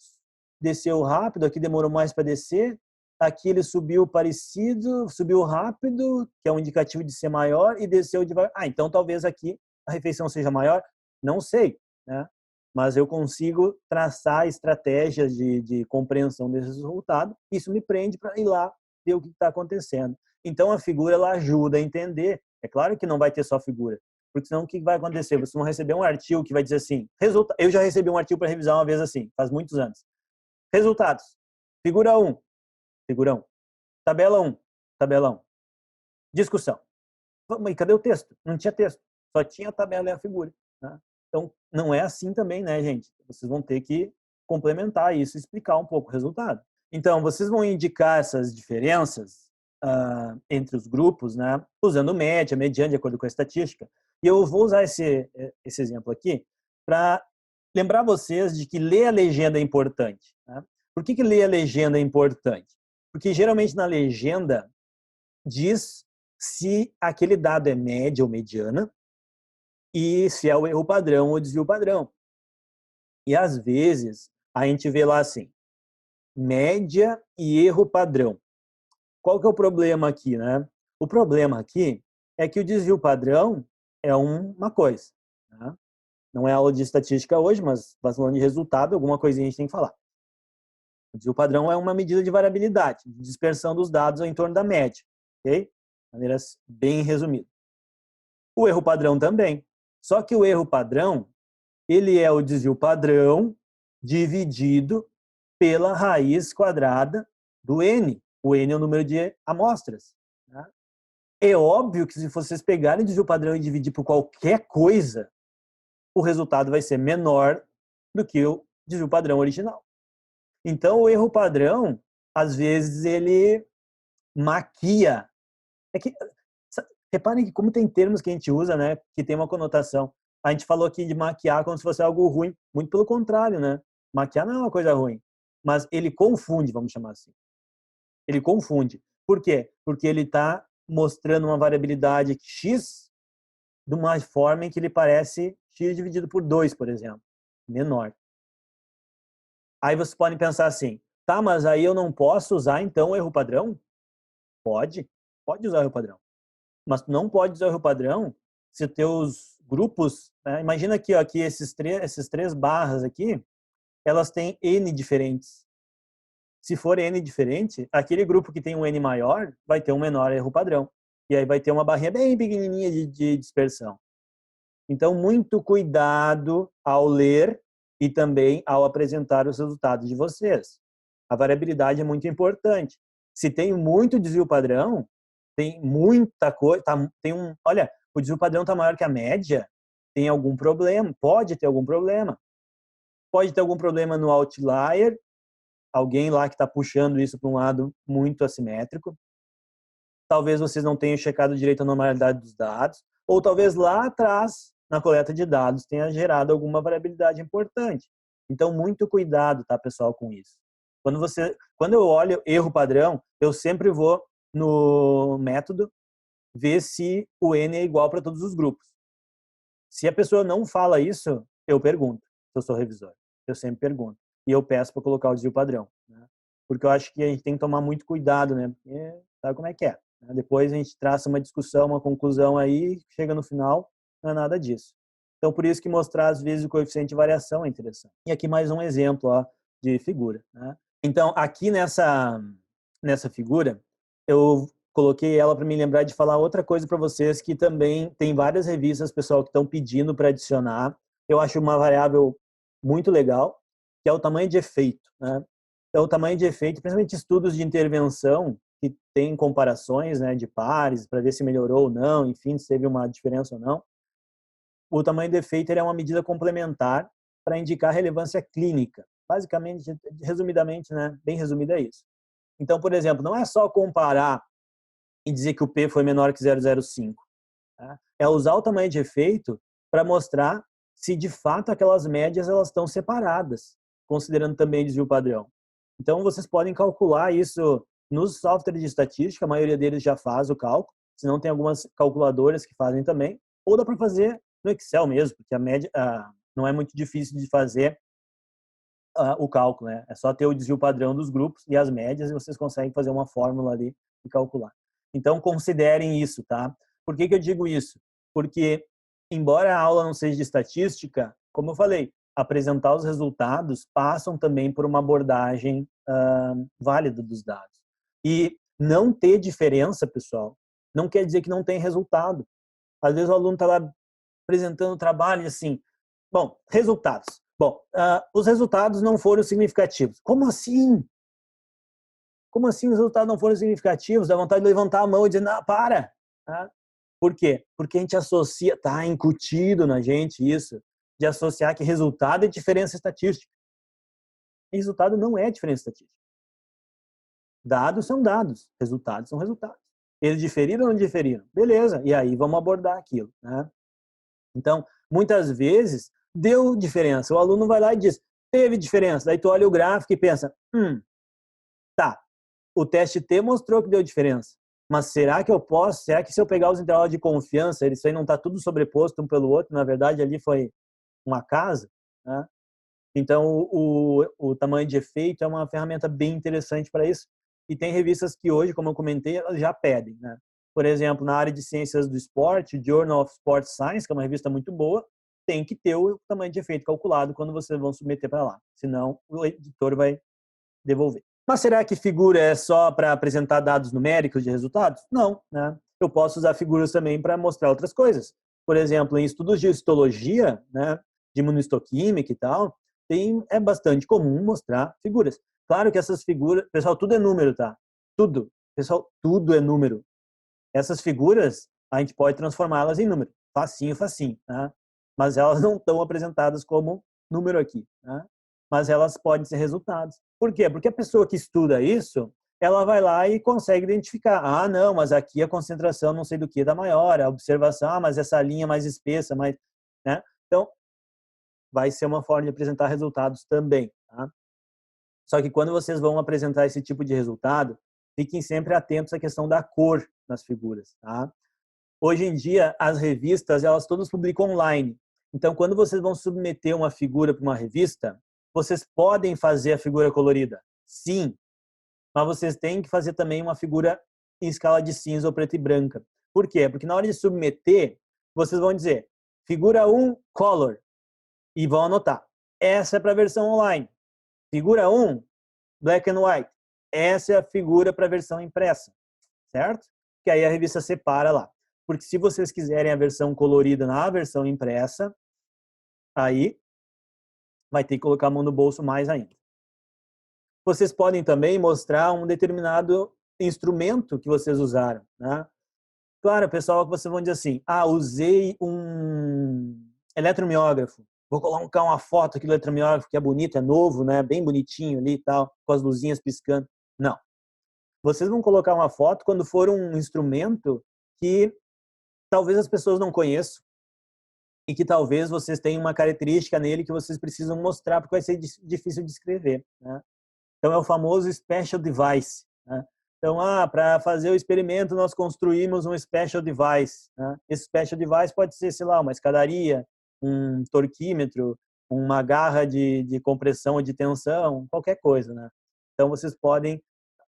[SPEAKER 1] desceu rápido, aqui demorou mais para descer, aqui ele subiu parecido, subiu rápido, que é um indicativo de ser maior, e desceu devagar. Então talvez aqui a refeição seja maior, não sei, né? Mas eu consigo traçar estratégias de compreensão desse resultado, isso me prende para ir lá ver o que está acontecendo. Então a figura ela ajuda a entender. É claro que não vai ter só figura, porque senão o que vai acontecer? Vocês vão receber um artigo que vai dizer assim, eu já recebi um artigo para revisar uma vez assim, faz muitos anos. Resultados. Figura 1, figura 1. Tabela 1, tabela 1. Discussão. Mas cadê o texto? Não tinha texto, só tinha a tabela e a figura. Né? Então, não é assim também, né, gente? Vocês vão ter que complementar isso e explicar um pouco o resultado. Então, vocês vão indicar essas diferenças entre os grupos, né, usando média, mediana, de acordo com a estatística. E eu vou usar esse exemplo aqui para lembrar vocês de que ler a legenda é importante. Né? Por que ler a legenda é importante? Porque geralmente na legenda diz se aquele dado é média ou mediana e se é o erro padrão ou desvio padrão. E às vezes a gente vê lá assim, média e erro padrão. Qual que é o problema aqui, né? O problema aqui é que o desvio padrão é uma coisa. Né? Não é aula de estatística hoje, mas falando de resultado, alguma coisinha a gente tem que falar. O desvio padrão é uma medida de variabilidade, de dispersão dos dados em torno da média. Ok? De maneira bem resumida. O erro padrão também. Só que o erro padrão, ele é o desvio padrão dividido pela raiz quadrada do N. O N é o número de amostras. Né? É óbvio que se vocês pegarem o desvio padrão e dividir por qualquer coisa, o resultado vai ser menor do que o desvio padrão original. Então, o erro padrão, às vezes, ele maquia. É que, reparem que como tem termos que a gente usa, né, que tem uma conotação. A gente falou aqui de maquiar como se fosse algo ruim. Muito pelo contrário, né? Maquiar não é uma coisa ruim. Mas ele confunde, vamos chamar assim. Ele confunde. Por quê? Porque ele está mostrando uma variabilidade x de uma forma em que ele parece x dividido por 2, por exemplo. Menor. Aí vocês podem pensar assim, tá, mas aí eu não posso usar então o erro padrão? Pode usar o erro padrão. Mas não pode usar o erro padrão se teus grupos, né? Imagina aqui, ó, aqui esses três barras aqui, elas têm N diferentes. Se for N diferente, aquele grupo que tem um N maior vai ter um menor erro padrão. E aí vai ter uma barrinha bem pequenininha de dispersão. Então, muito cuidado ao ler e também ao apresentar os resultados de vocês. A variabilidade é muito importante. Se tem muito desvio padrão, tem muita coisa, olha, o desvio padrão está maior que a média, tem algum problema, pode ter algum problema. Pode ter algum problema no outlier, alguém lá que está puxando isso para um lado muito assimétrico. Talvez vocês não tenham checado direito a normalidade dos dados, ou talvez lá atrás, na coleta de dados, tenha gerado alguma variabilidade importante. Então, muito cuidado, tá, pessoal, com isso. Quando eu olho erro padrão, eu sempre vou no método ver se o N é igual para todos os grupos. Se a pessoa não fala isso, eu pergunto, se eu sou revisor. Eu sempre pergunto. E eu peço para colocar o desvio padrão. Né? Porque eu acho que a gente tem que tomar muito cuidado, né? Porque sabe como é que é. Depois a gente traça uma discussão, uma conclusão aí, chega no final, não é nada disso. Então, por isso que mostrar, às vezes, o coeficiente de variação é interessante. E aqui mais um exemplo ó, de figura. Né? Então, aqui nessa figura, eu coloquei ela para me lembrar de falar outra coisa para vocês, que também tem várias revistas, pessoal, que estão pedindo para adicionar. Eu acho uma variável muito legal, que é o tamanho de efeito. Né? Então, o tamanho de efeito, principalmente estudos de intervenção, que tem comparações, né, de pares, para ver se melhorou ou não, enfim, se teve uma diferença ou não. O tamanho de efeito é uma medida complementar para indicar relevância clínica. Basicamente, resumidamente, né, bem resumido é isso. Então, por exemplo, não é só comparar e dizer que o P foi menor que 0,05. Tá? É usar o tamanho de efeito para mostrar se de fato aquelas médias elas estão separadas, considerando também desvio padrão. Então, vocês podem calcular isso nos softwares de estatística, a maioria deles já faz o cálculo. Se não, tem algumas calculadoras que fazem também, ou dá para fazer no Excel mesmo, porque a média não é muito difícil de fazer o cálculo, né? É só ter o desvio padrão dos grupos e as médias e vocês conseguem fazer uma fórmula ali e calcular. Então, considerem isso, tá? Por que que eu digo isso? Porque, embora a aula não seja de estatística, como eu falei, apresentar os resultados passam também por uma abordagem válida dos dados. E não ter diferença, pessoal, não quer dizer que não tem resultado. Às vezes o aluno está lá apresentando o trabalho e assim, bom, resultados. Bom, os resultados não foram significativos. Como assim? Como assim os resultados não foram significativos? Dá vontade de levantar a mão e dizer, não, para. Tá? Por quê? Porque a gente associa, está incutido na gente isso, de associar que resultado é diferença estatística. E resultado não é diferença estatística. Dados são dados, resultados são resultados. Eles diferiram ou não diferiram? Beleza, e aí vamos abordar aquilo. Né? Então, muitas vezes, deu diferença. O aluno vai lá e diz, teve diferença. Daí tu olha o gráfico e pensa, tá, o teste T mostrou que deu diferença. Mas será que eu posso? Será que se eu pegar os intervalos de confiança, isso aí não está tudo sobreposto um pelo outro? Na verdade, ali foi uma casa. Né? Então, o tamanho de efeito é uma ferramenta bem interessante para isso. E tem revistas que hoje, como eu comentei, elas já pedem. Né? Por exemplo, na área de ciências do esporte, Journal of Sports Science, que é uma revista muito boa, tem que ter o tamanho de efeito calculado quando vocês vão submeter para lá. Senão, o editor vai devolver. Mas será que figura é só para apresentar dados numéricos de resultados? Não. Né? Eu posso usar figuras também para mostrar outras coisas. Por exemplo, em estudos de histologia, né, de imunohistoquímica e tal, é bastante comum mostrar figuras. Claro que essas figuras... Pessoal, tudo é número, tá? Tudo. Pessoal, tudo é número. Essas figuras, a gente pode transformá-las em número. Facinho, facinho. Né? Mas elas não estão apresentadas como número aqui. Né? Mas elas podem ser resultados. Por quê? Porque a pessoa que estuda isso, ela vai lá e consegue identificar. Ah, não, mas aqui a concentração não sei do que está maior. A observação, mas essa linha mais espessa, mais... Né? Então, vai ser uma forma de apresentar resultados também. Tá? Só que quando vocês vão apresentar esse tipo de resultado, fiquem sempre atentos à questão da cor nas figuras. Tá? Hoje em dia, as revistas, elas todas publicam online. Então, quando vocês vão submeter uma figura para uma revista, vocês podem fazer a figura colorida. Sim. Mas vocês têm que fazer também uma figura em escala de cinza ou preta e branca. Por quê? Porque na hora de submeter, vocês vão dizer figura 1, color. E vão anotar. Essa é para a versão online. Figura 1, black and white. Essa é a figura para a versão impressa. Certo? Que aí a revista separa lá. Porque se vocês quiserem a versão colorida na versão impressa, aí vai ter que colocar a mão no bolso mais ainda. Vocês podem também mostrar um determinado instrumento que vocês usaram. Né? Claro, pessoal, vocês vão dizer assim, usei um eletromiógrafo. Vou colocar uma foto aqui do eletromiógrafo que é bonito, é novo, né? Bem bonitinho ali e tal, com as luzinhas piscando. Não. Vocês vão colocar uma foto quando for um instrumento que talvez as pessoas não conheçam e que talvez vocês tenham uma característica nele que vocês precisam mostrar porque vai ser difícil de escrever. Né? Então, é o famoso special device. Né? Então, para fazer o experimento, nós construímos um special device. Né? Esse special device pode ser, sei lá, uma escadaria, um torquímetro, uma garra de compressão ou de tensão, qualquer coisa. Né? Então, vocês podem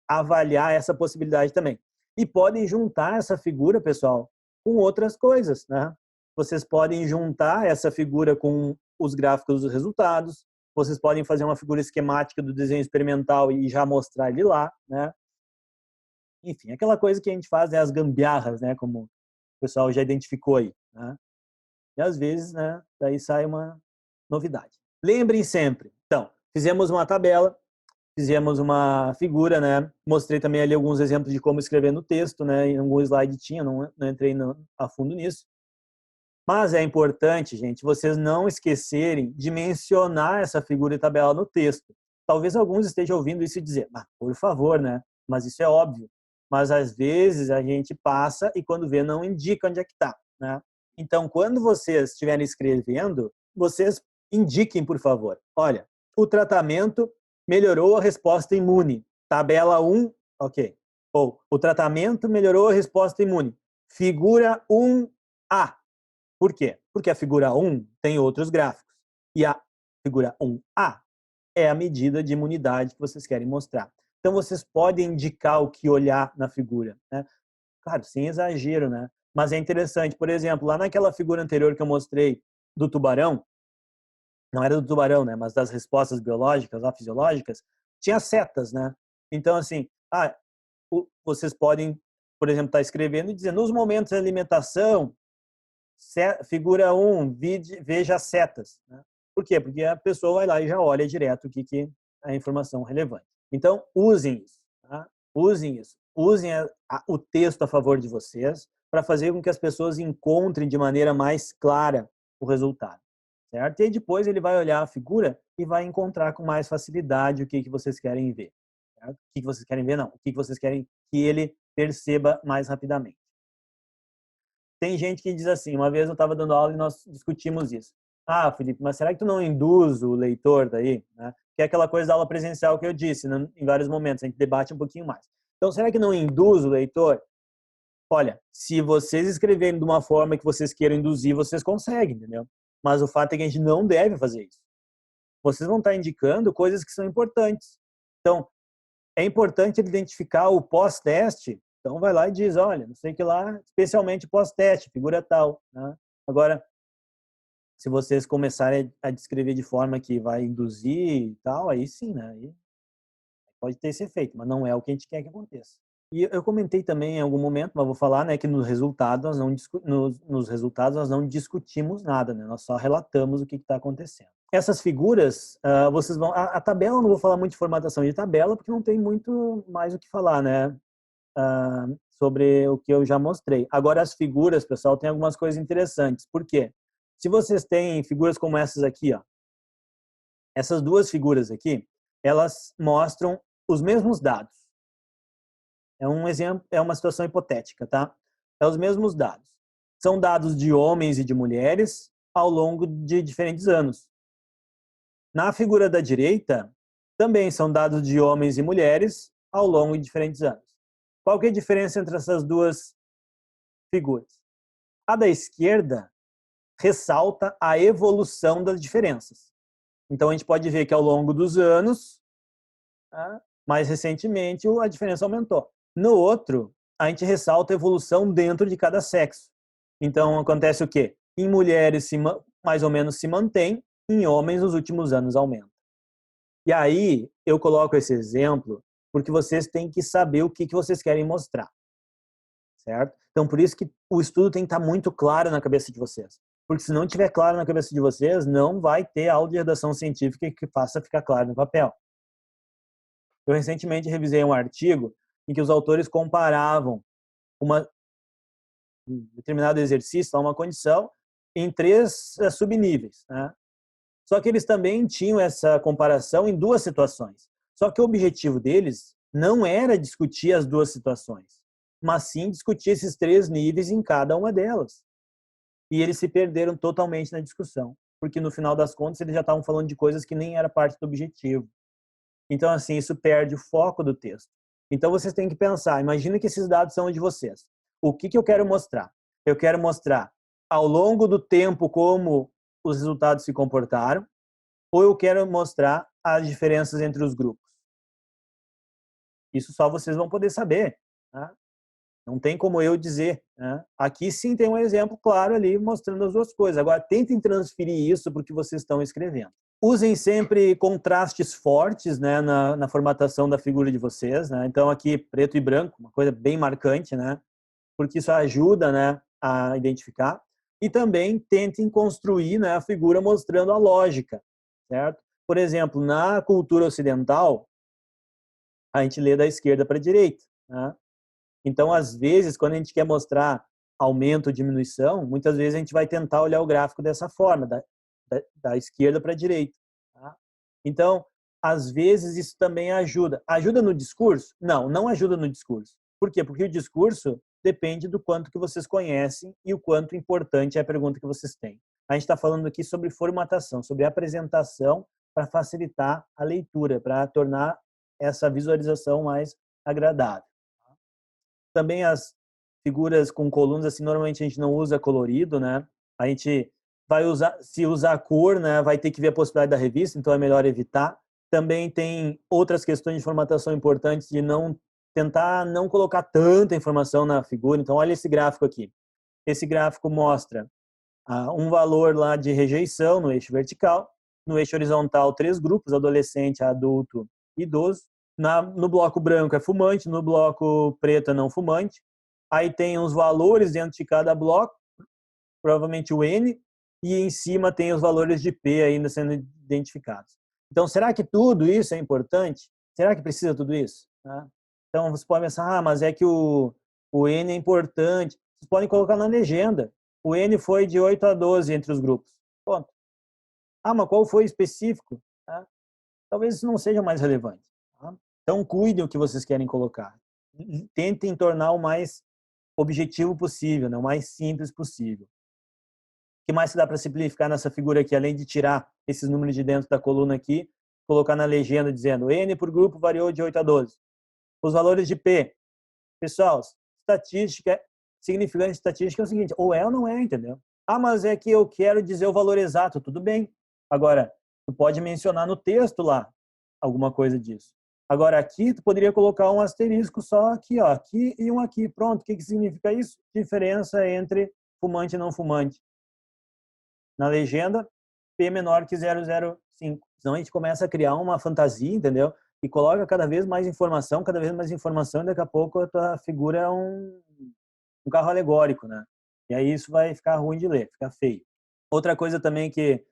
[SPEAKER 1] avaliar essa possibilidade também. E podem juntar essa figura, pessoal, com outras coisas. Né? Vocês podem juntar essa figura com os gráficos dos resultados, vocês podem fazer uma figura esquemática do desenho experimental e já mostrar ele lá, né? Enfim, aquela coisa que a gente faz, né, as gambiarras, né, como o pessoal já identificou aí, né? E às vezes, né, daí sai uma novidade. Lembrem sempre, então, fizemos uma tabela, fizemos uma figura, né? Mostrei também ali alguns exemplos de como escrever no texto, né? Em algum slide tinha, não entrei a fundo nisso. Mas é importante, gente, vocês não esquecerem de mencionar essa figura e tabela no texto. Talvez alguns estejam ouvindo isso e dizer, por favor, né? Mas isso é óbvio. Mas às vezes a gente passa e quando vê não indica onde é que está, né? Então, quando vocês estiverem escrevendo, vocês indiquem, por favor. Olha, o tratamento melhorou a resposta imune. Tabela 1, ok. Ou o tratamento melhorou a resposta imune. Figura 1A. Por quê? Porque a figura 1 tem outros gráficos. E a figura 1A é a medida de imunidade que vocês querem mostrar. Então, vocês podem indicar o que olhar na figura, né? Claro, sem exagero, né? Mas é interessante. Por exemplo, lá naquela figura anterior que eu mostrei do tubarão, não era do tubarão, né? Mas das respostas biológicas, lá, fisiológicas, tinha setas, né? Então, assim, vocês podem, por exemplo, estar escrevendo e dizer, nos momentos de alimentação, figura 1, veja setas. Né? Por quê? Porque a pessoa vai lá e já olha direto o que é a informação relevante. Então, usem isso. Tá? Usem isso. Usem o texto a favor de vocês para fazer com que as pessoas encontrem de maneira mais clara o resultado. Certo? E aí depois ele vai olhar a figura e vai encontrar com mais facilidade o que vocês querem ver. Certo? O que vocês querem ver, não. O que vocês querem que ele perceba mais rapidamente. Tem gente que diz assim, uma vez eu estava dando aula e nós discutimos isso. Ah, Felipe, mas será que tu não induz o leitor daí? Né? Que é aquela coisa da aula presencial que eu disse, né? Em vários momentos, a gente debate um pouquinho mais. Então, será que não induz o leitor? Olha, se vocês escreverem de uma forma que vocês queiram induzir, vocês conseguem, entendeu? Mas o fato é que a gente não deve fazer isso. Vocês vão estar indicando coisas que são importantes. Então, é importante identificar o pós-teste. Então, vai lá e diz, olha, não sei o que lá, especialmente pós-teste, figura tal. Né? Agora, se vocês começarem a descrever de forma que vai induzir e tal, aí sim, né? Aí pode ter esse efeito, mas não é o que a gente quer que aconteça. E eu comentei também em algum momento, mas vou falar, né, que nos resultados nos resultados nós não discutimos nada, né? Nós só relatamos o que está acontecendo. Essas figuras, vocês vão... A tabela, eu não vou falar muito de formatação de tabela, porque não tem muito mais o que falar, né? Sobre o que eu já mostrei. Agora, as figuras, pessoal, tem algumas coisas interessantes. Por quê? Se vocês têm figuras como essas aqui, ó, essas duas figuras aqui, elas mostram os mesmos dados. É um exemplo, é uma situação hipotética, tá? É os mesmos dados. São dados de homens e de mulheres ao longo de diferentes anos. Na figura da direita, também são dados de homens e mulheres ao longo de diferentes anos. Qual que é a diferença entre essas duas figuras? A da esquerda ressalta a evolução das diferenças. Então, a gente pode ver que ao longo dos anos, mais recentemente, a diferença aumentou. No outro, a gente ressalta a evolução dentro de cada sexo. Então, acontece o quê? Em mulheres, mais ou menos se mantém, em homens, nos últimos anos aumenta. E aí, eu coloco esse exemplo porque vocês têm que saber o que vocês querem mostrar. Certo? Então, por isso que o estudo tem que estar muito claro na cabeça de vocês. Porque se não estiver claro na cabeça de vocês, não vai ter aula de redação científica que faça ficar claro no papel. Eu recentemente revisei um artigo em que os autores comparavam um determinado exercício, uma condição, em 3 subníveis. Né? Só que eles também tinham essa comparação em 2 situações. Só que o objetivo deles não era discutir as 2 situações, mas sim discutir esses 3 níveis em cada uma delas. E eles se perderam totalmente na discussão, porque no final das contas eles já estavam falando de coisas que nem era parte do objetivo. Então, assim, isso perde o foco do texto. Então, vocês têm que pensar, imagina que esses dados são de vocês. O que eu quero mostrar? Eu quero mostrar ao longo do tempo como os resultados se comportaram, ou eu quero mostrar as diferenças entre os grupos? Isso só vocês vão poder saber. Tá? Não tem como eu dizer. Né? Aqui sim tem um exemplo claro ali mostrando as 2 coisas. Agora, tentem transferir isso para o que vocês estão escrevendo. Usem sempre contrastes fortes, né, na formatação da figura de vocês. Né? Então, aqui, preto e branco, uma coisa bem marcante, né? Porque isso ajuda, né, a identificar. E também tentem construir, né, a figura mostrando a lógica. Certo? Por exemplo, na cultura ocidental, a gente lê da esquerda para a direita. Né? Então, às vezes, quando a gente quer mostrar aumento ou diminuição, muitas vezes a gente vai tentar olhar o gráfico dessa forma, da esquerda para a direita. Tá? Então, às vezes, isso também ajuda. Ajuda no discurso? Não, não ajuda no discurso. Por quê? Porque o discurso depende do quanto que vocês conhecem e o quanto importante é a pergunta que vocês têm. A gente está falando aqui sobre formatação, sobre apresentação para facilitar a leitura, para tornar essa visualização mais agradável. Também figuras com colunas, assim, normalmente a gente não usa colorido, né? A gente vai usar, se usar cor, né, vai ter que ver a possibilidade da revista, então é melhor evitar. Também tem outras questões de formatação importantes de não tentar não colocar tanta informação na figura. Então, olha esse gráfico aqui. Esse gráfico mostra um valor lá de rejeição no eixo vertical, no eixo horizontal, 3 grupos, adolescente, adulto, idoso. No bloco branco é fumante, no bloco preto é não fumante. Aí tem os valores dentro de cada bloco, provavelmente o N, e em cima tem os valores de P ainda sendo identificados. Então, será que tudo isso é importante? Será que precisa tudo isso? Então, você pode pensar, mas é que o N é importante. Vocês podem colocar na legenda. O N foi de 8 a 12 entre os grupos. Ponto. Mas qual foi específico? Talvez isso não seja mais relevante. Então, cuidem o que vocês querem colocar. Tentem tornar o mais objetivo possível, né? O mais simples possível. O que mais se dá para simplificar nessa figura aqui, além de tirar esses números de dentro da coluna aqui, colocar na legenda dizendo N por grupo variou de 8 a 12. Os valores de P. Pessoal, estatística, significante estatística é o seguinte, ou é ou não é, entendeu? Mas é que eu quero dizer o valor exato, tudo bem. Agora, tu pode mencionar no texto lá alguma coisa disso. Agora, aqui, tu poderia colocar um asterisco só aqui, ó, aqui e um aqui. Pronto, o que significa isso? Diferença entre fumante e não fumante. Na legenda, P menor que 0,05. Senão a gente começa a criar uma fantasia, entendeu? E coloca cada vez mais informação, e daqui a pouco a tua figura é um carro alegórico, né? E aí isso vai ficar ruim de ler, ficar feio. Outra coisa também que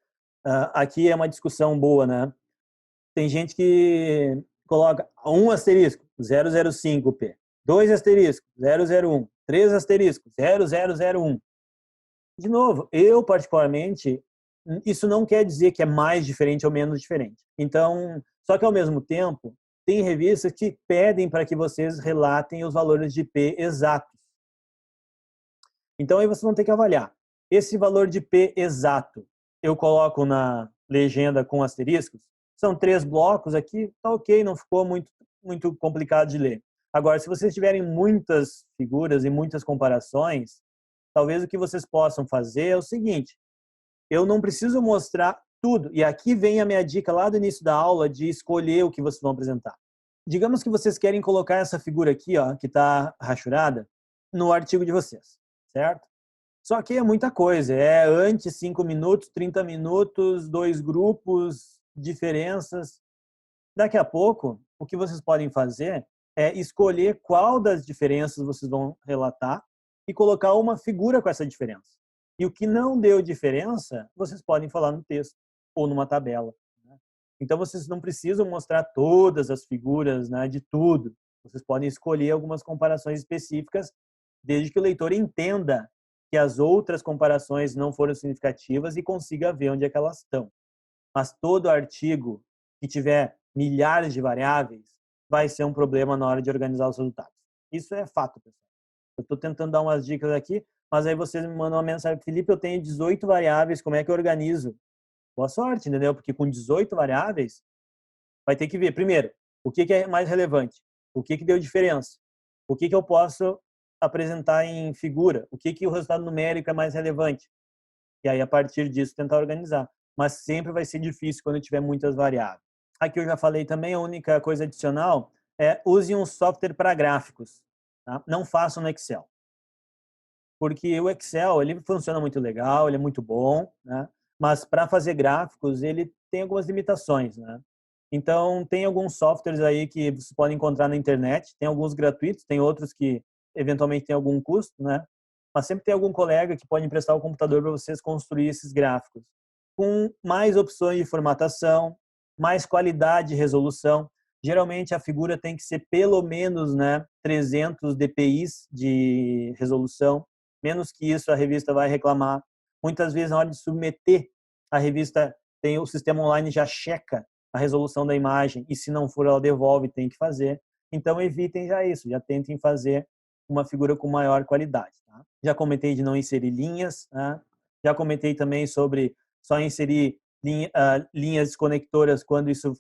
[SPEAKER 1] aqui é uma discussão boa, né? Tem gente que coloca um asterisco, 005P, dois asteriscos, 001, três asteriscos, 0001. De novo, eu particularmente, isso não quer dizer que é mais diferente ou menos diferente. Então, só que ao mesmo tempo, tem revistas que pedem para que vocês relatem os valores de P exatos. Então, aí vocês vão ter que avaliar. Esse valor de P exato, eu coloco na legenda com asteriscos. São 3 blocos aqui, tá ok, não ficou muito complicado de ler. Agora, se vocês tiverem muitas figuras e muitas comparações, talvez o que vocês possam fazer é o seguinte, eu não preciso mostrar tudo. E aqui vem a minha dica lá do início da aula de escolher o que vocês vão apresentar. Digamos que vocês querem colocar essa figura aqui, ó, que está rachurada, no artigo de vocês, certo? Só que é muita coisa. É antes 5 minutos, 30 minutos, 2 grupos, diferenças. Daqui a pouco, o que vocês podem fazer é escolher qual das diferenças vocês vão relatar e colocar uma figura com essa diferença. E o que não deu diferença, vocês podem falar no texto ou numa tabela. Então, vocês não precisam mostrar todas as figuras, né, de tudo. Vocês podem escolher algumas comparações específicas, desde que o leitor entenda que as outras comparações não foram significativas e consiga ver onde é que elas estão. Mas todo artigo que tiver milhares de variáveis vai ser um problema na hora de organizar os resultados. Isso é fato, pessoal. Eu estou tentando dar umas dicas aqui, mas aí vocês me mandam uma mensagem, Felipe, eu tenho 18 variáveis, como é que eu organizo? Boa sorte, entendeu? Porque com 18 variáveis, vai ter que ver, primeiro, o que é mais relevante, o que deu diferença, o que eu posso apresentar em figura, o que o resultado numérico é mais relevante. E aí, a partir disso, tentar organizar. Mas sempre vai ser difícil quando tiver muitas variáveis. Aqui eu já falei também, a única coisa adicional é use um software para gráficos. Tá? Não façam no Excel. Porque o Excel, ele funciona muito legal, ele é muito bom, né? Mas para fazer gráficos, ele tem algumas limitações, né? Então, tem alguns softwares aí que você pode encontrar na internet, tem alguns gratuitos, tem outros que eventualmente tem algum custo, né? Mas sempre tem algum colega que pode emprestar o computador para vocês construir esses gráficos com mais opções de formatação, mais qualidade de resolução. Geralmente a figura tem que ser pelo menos, né, 300 dpi de resolução. Menos que isso a revista vai reclamar. Muitas vezes na hora de submeter, a revista tem o sistema online já checa a resolução da imagem e se não for ela devolve, tem que fazer. Então evitem já isso, já tentem fazer uma figura com maior qualidade. Tá? Já comentei de não inserir linhas, né? Já comentei também sobre só inserir linhas desconectoras quando isso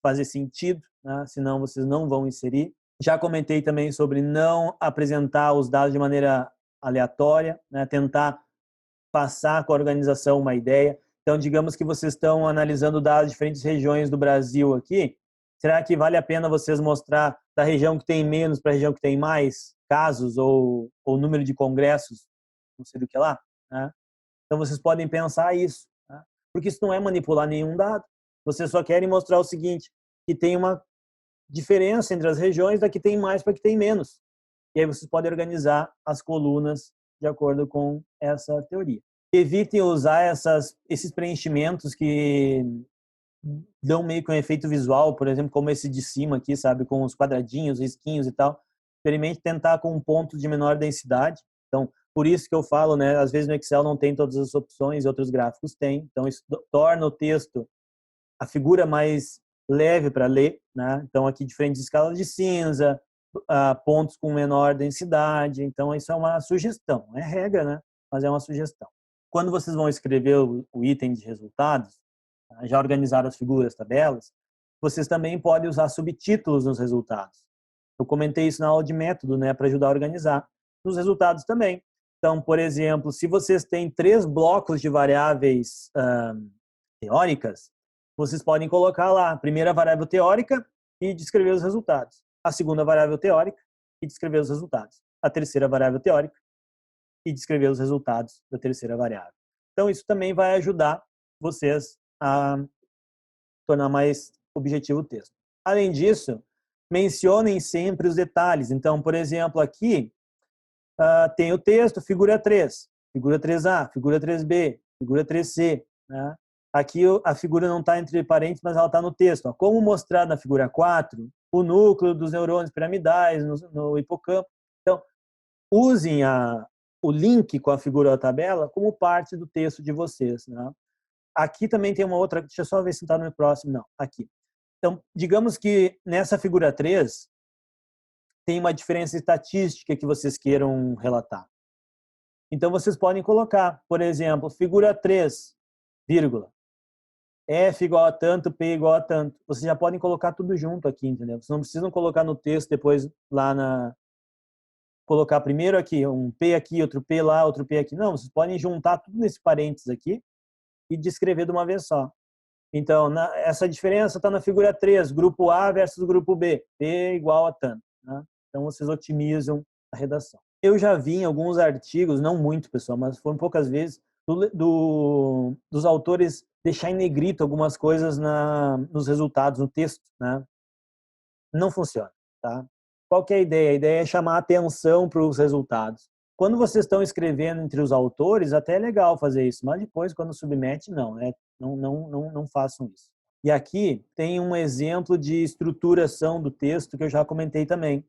[SPEAKER 1] fazer sentido, né? Senão vocês não vão inserir. Já comentei também sobre não apresentar os dados de maneira aleatória, né? Tentar passar com a organização uma ideia. Então, digamos que vocês estão analisando dados de diferentes regiões do Brasil aqui. Será que vale a pena vocês mostrar da região que tem menos para a região que tem mais casos ou número de congressos, não sei do que lá, né? Então, vocês podem pensar isso, né? Porque isso não é manipular nenhum dado. Vocês só querem mostrar o seguinte, que tem uma diferença entre as regiões, da que tem mais para que tem menos. E aí vocês podem organizar as colunas de acordo com essa teoria. Evitem usar esses preenchimentos que dão meio que um efeito visual, por exemplo, como esse de cima aqui, sabe, com os quadradinhos, risquinhos e tal. Experimente tentar com um ponto de menor densidade. Então, por isso que eu falo, né, às vezes no Excel não tem todas as opções, outros gráficos têm. Então, isso torna o texto, a figura mais leve para ler, né? Então, aqui diferentes escalas de cinza, pontos com menor densidade. Então, isso é uma sugestão, não é regra, né? Mas é uma sugestão. Quando vocês vão escrever o item de resultados, já organizaram as figuras, tabelas, vocês também podem usar subtítulos nos resultados. Eu comentei isso na aula de método, né, para ajudar a organizar. Nos resultados também. Então, por exemplo, se vocês têm 3 blocos de variáveis teóricas, vocês podem colocar lá a primeira variável teórica e descrever os resultados. A segunda variável teórica e descrever os resultados. A terceira variável teórica e descrever os resultados da terceira variável. Então, isso também vai ajudar vocês a tornar mais objetivo o texto. Além disso, mencionem sempre os detalhes. Então, por exemplo, aqui tem o texto, figura 3, figura 3A, figura 3B, figura 3C. Né? Aqui a figura não está entre parênteses, mas ela está no texto. Ó. Como mostrado na figura 4, o núcleo dos neurônios piramidais no hipocampo. Então, usem o link com a figura da tabela como parte do texto de vocês. Né? Aqui também tem uma outra, deixa eu só ver se está no próximo. Não, aqui. Então, digamos que nessa figura 3 tem uma diferença estatística que vocês queiram relatar. Então, vocês podem colocar, por exemplo, figura 3, vírgula, F igual a tanto, P igual a tanto. Vocês já podem colocar tudo junto aqui, entendeu? Vocês não precisam colocar no texto, depois lá colocar primeiro aqui, um P aqui, outro P lá, outro P aqui. Não, vocês podem juntar tudo nesse parênteses aqui e descrever de uma vez só. Então, essa diferença está na figura 3, grupo A versus grupo B, P igual a tanto. Né? Então, vocês otimizam a redação. Eu já vi em alguns artigos, não muito, pessoal, mas foram poucas vezes, dos autores deixar em negrito algumas coisas nos resultados, no texto. Né? Não funciona. Tá? Qual que é a ideia? A ideia é chamar atenção para os resultados. Quando vocês estão escrevendo entre os autores, até é legal fazer isso, mas depois, quando submete, não, né? Não façam isso. E aqui tem um exemplo de estruturação do texto que eu já comentei também,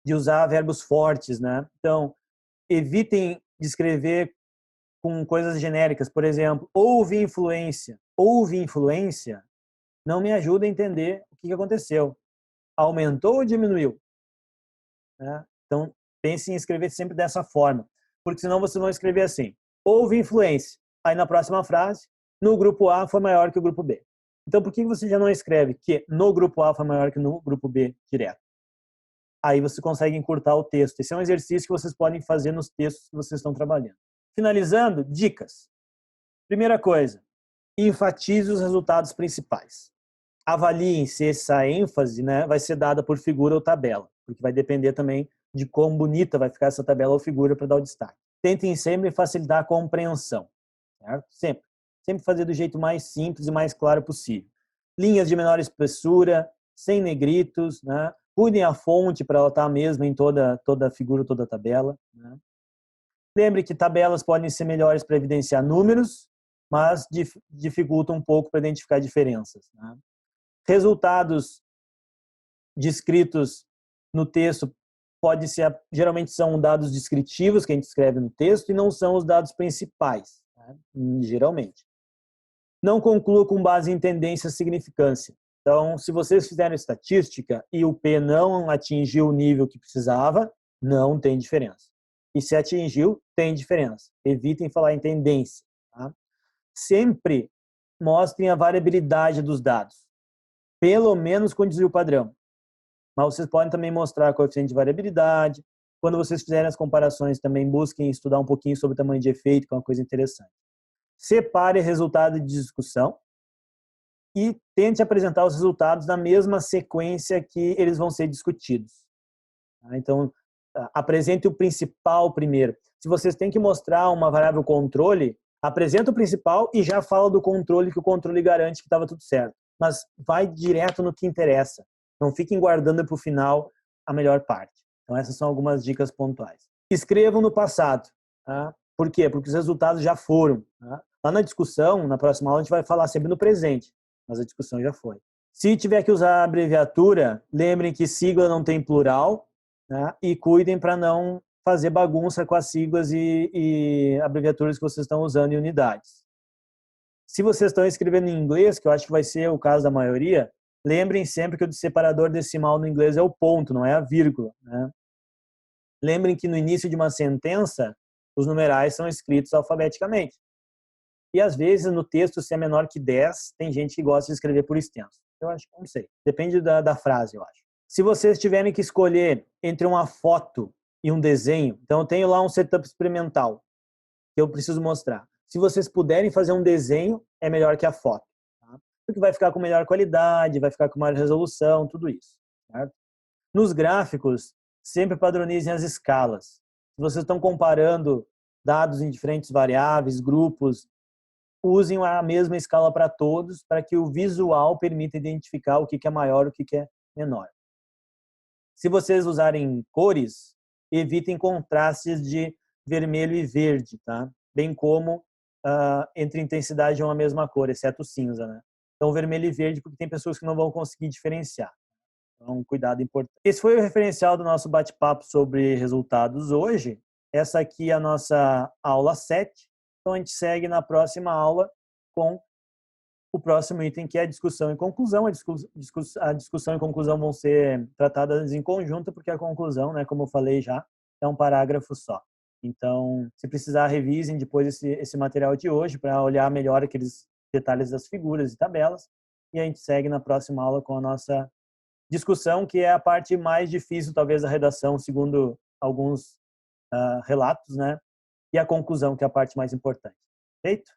[SPEAKER 1] de usar verbos fortes, né? Então, evitem de escrever com coisas genéricas. Por exemplo, houve influência. Houve influência não me ajuda a entender o que aconteceu. Aumentou ou diminuiu? Né? Então, pense em escrever sempre dessa forma, porque senão vocês vão escrever assim, houve influência, aí na próxima frase, no grupo A foi maior que o grupo B. Então, por que você já não escreve que no grupo A foi maior que no grupo B direto? Aí você consegue encurtar o texto. Esse é um exercício que vocês podem fazer nos textos que vocês estão trabalhando. Finalizando, dicas. Primeira coisa, enfatize os resultados principais. Avaliem se essa ênfase, né, vai ser dada por figura ou tabela, porque vai depender também de quão bonita vai ficar essa tabela ou figura para dar o destaque. Tentem sempre facilitar a compreensão, certo? Sempre. Sempre fazer do jeito mais simples e mais claro possível. Linhas de menor espessura, sem negritos, né? Cuidem a fonte para ela estar a mesma em toda a figura, toda a tabela. Né? Lembre que tabelas podem ser melhores para evidenciar números, mas dificultam um pouco para identificar diferenças. Né? Resultados descritos no texto geralmente são dados descritivos que a gente escreve no texto e não são os dados principais, né? Geralmente. Não conclua com base em tendência e significância. Então, se vocês fizeram estatística e o P não atingiu o nível que precisava, não tem diferença. E se atingiu, tem diferença. Evitem falar em tendência. Tá? Sempre mostrem a variabilidade dos dados, pelo menos com desvio padrão. Mas vocês podem também mostrar coeficiente de variabilidade. Quando vocês fizerem as comparações, também busquem estudar um pouquinho sobre o tamanho de efeito, que é uma coisa interessante. Separe resultado de discussão e tente apresentar os resultados na mesma sequência que eles vão ser discutidos. Então, apresente o principal primeiro. Se vocês têm que mostrar uma variável controle, apresenta o principal e já fala do controle, que o controle garante que estava tudo certo. Mas vai direto no que interessa. Não fiquem guardando para o final a melhor parte. Então, essas são algumas dicas pontuais. Escrevam no passado. Tá? Por quê? Porque os resultados já foram. Tá? Lá na discussão, na próxima aula, a gente vai falar sempre no presente, mas a discussão já foi. Se tiver que usar a abreviatura, lembrem que sigla não tem plural, né? E cuidem para não fazer bagunça com as siglas e abreviaturas que vocês estão usando em unidades. Se vocês estão escrevendo em inglês, que eu acho que vai ser o caso da maioria, lembrem sempre que o separador decimal no inglês é o ponto, não é a vírgula. Né? Lembrem que no início de uma sentença, os numerais são escritos alfabeticamente. E às vezes no texto, se é menor que 10, tem gente que gosta de escrever por extenso. Eu acho que não sei. Depende da frase, eu acho. Se vocês tiverem que escolher entre uma foto e um desenho, então eu tenho lá um setup experimental que eu preciso mostrar. Se vocês puderem fazer um desenho, é melhor que a foto. Tá? Porque vai ficar com melhor qualidade, vai ficar com maior resolução, tudo isso. Certo? Nos gráficos, sempre padronizem as escalas. Se vocês estão comparando dados em diferentes variáveis, grupos, usem a mesma escala para todos, para que o visual permita identificar o que é maior e o que é menor. Se vocês usarem cores, evitem contrastes de vermelho e verde, tá? Bem como entre intensidade de uma mesma cor, exceto cinza, né? Então, vermelho e verde, porque tem pessoas que não vão conseguir diferenciar. Então, um cuidado importante. Esse foi o referencial do nosso bate-papo sobre resultados hoje. Essa aqui é a nossa aula 7. Então, a gente segue na próxima aula com o próximo item, que é a discussão e conclusão. A discussão e conclusão vão ser tratadas em conjunto, porque a conclusão, né, como eu falei já, é um parágrafo só. Então, se precisar, revisem depois esse material de hoje para olhar melhor aqueles detalhes das figuras e tabelas. E a gente segue na próxima aula com a nossa discussão, que é a parte mais difícil, talvez, da redação, segundo alguns relatos, né? E a conclusão, que é a parte mais importante. Feito?